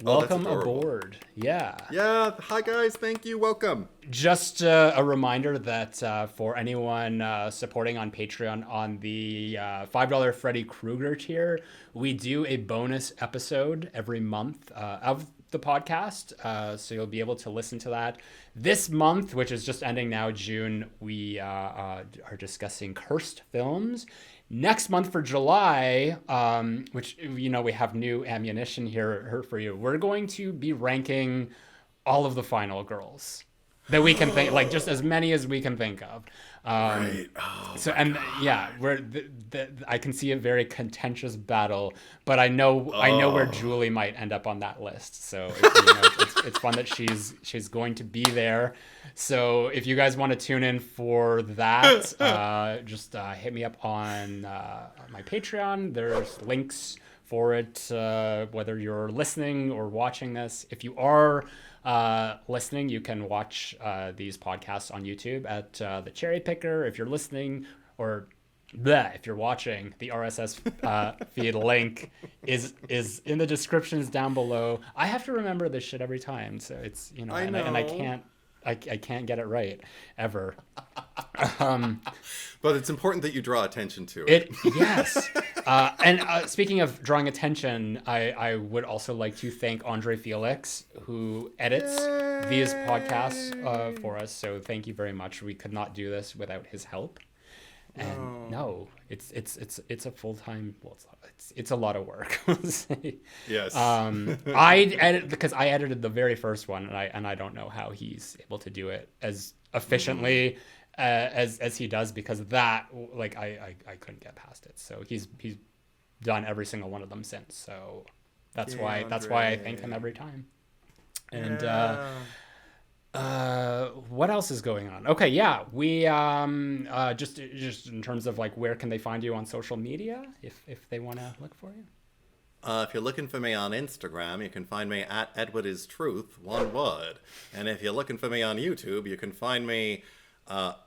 Welcome aboard. Yeah. Yeah. Hi, guys. Thank you. Welcome. Just a reminder that for anyone supporting on Patreon on the $5 Freddy Krueger tier, we do a bonus episode every month of the podcast, so you'll be able to listen to that. This month, which is just ending now, June, we are discussing cursed films. Next month for July, which we have new ammunition here for you, we're going to be ranking all of the Final Girls that we can think, just as many as we can think of. Right. I can see a very contentious battle, but I know where Julie might end up on that list. So it's fun that she's going to be there. So if you guys want to tune in for that, just hit me up on my Patreon. There's links for it, whether you're listening or watching this. If you are listening, you can watch these podcasts on YouTube at the Cherry Picker. If you're listening, or if you're watching, the RSS feed link is in the descriptions down below. I have to remember this shit every time, so it's and I can't I can't get it right ever. But it's important that you draw attention to it. Yes. And speaking of drawing attention, I would also like to thank Andre Felix, who edits these podcasts for us. So thank you very much. We could not do this without his help. And no, it's a full-time. Well, it's a lot of work. Yes. I edited the very first one, and I don't know how he's able to do it as efficiently as he does, because of that, like I couldn't get past it. So he's done every single one of them since. So that's why I thank him every time. And what else is going on? Okay, yeah, we just in terms of like, where can they find you on social media if they want to look for you? If you're looking for me on Instagram, you can find me at EdwardIsTruth, one word. And if you're looking for me on YouTube, you can find me not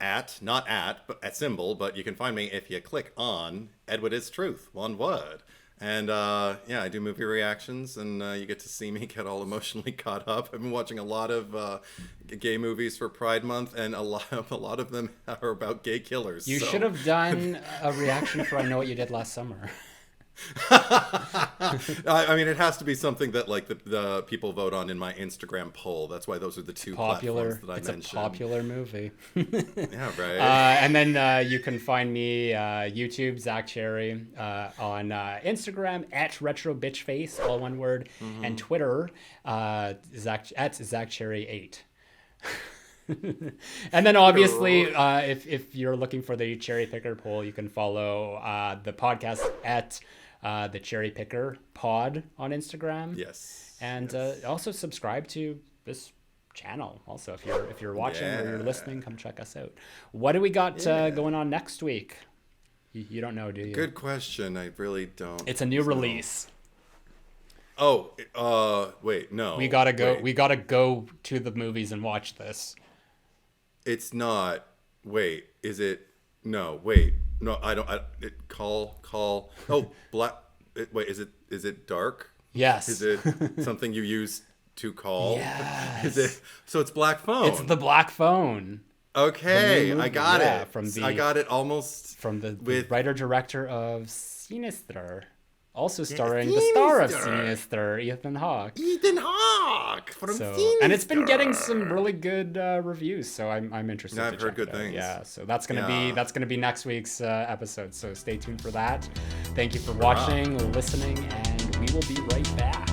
at, but at symbol, but you can find me if you click on EdwardIsTruth, one word. And yeah, I do movie reactions, and you get to see me get all emotionally caught up. I've been watching a lot of gay movies for Pride Month, and a lot of them are about gay killers. You should have done a reaction for I Know What You Did Last Summer. I mean, it has to be something that like the people vote on in my Instagram poll. That's why those are the two platforms that I mentioned. It's a popular movie. Yeah, right. And then you can find me YouTube, Zach Cherry, on Instagram at RetroBitchFace, all one word, and Twitter at Zach Cherry 8. And then obviously, if you're looking for the Cherry Picker poll, you can follow the podcast at the Cherry Picker Pod on Instagram. Yes. And also subscribe to this channel. Also, if you're watching or you're listening, come check us out. What do we got going on next week? You don't know, do you? Good question. I really don't. It's a new release. Oh, wait, no. We gotta go. We gotta go to the movies and watch this. It's not. Wait, is it? No, wait. No, I don't. Call. Oh, black. Wait, is it dark? Yes. Is it something you use to call? Yes. Is it? So it's Black Phone. It's the Black Phone. Okay, I got it. I got it almost. From the writer-director of Sinister. Also starring the star of Sinister, Ethan Hawke. From Sinister. And it's been getting some really good reviews, so I'm interested. I've heard good things. Yeah, so that's gonna be next week's episode. So stay tuned for that. Thank you for watching, listening, and we will be right back.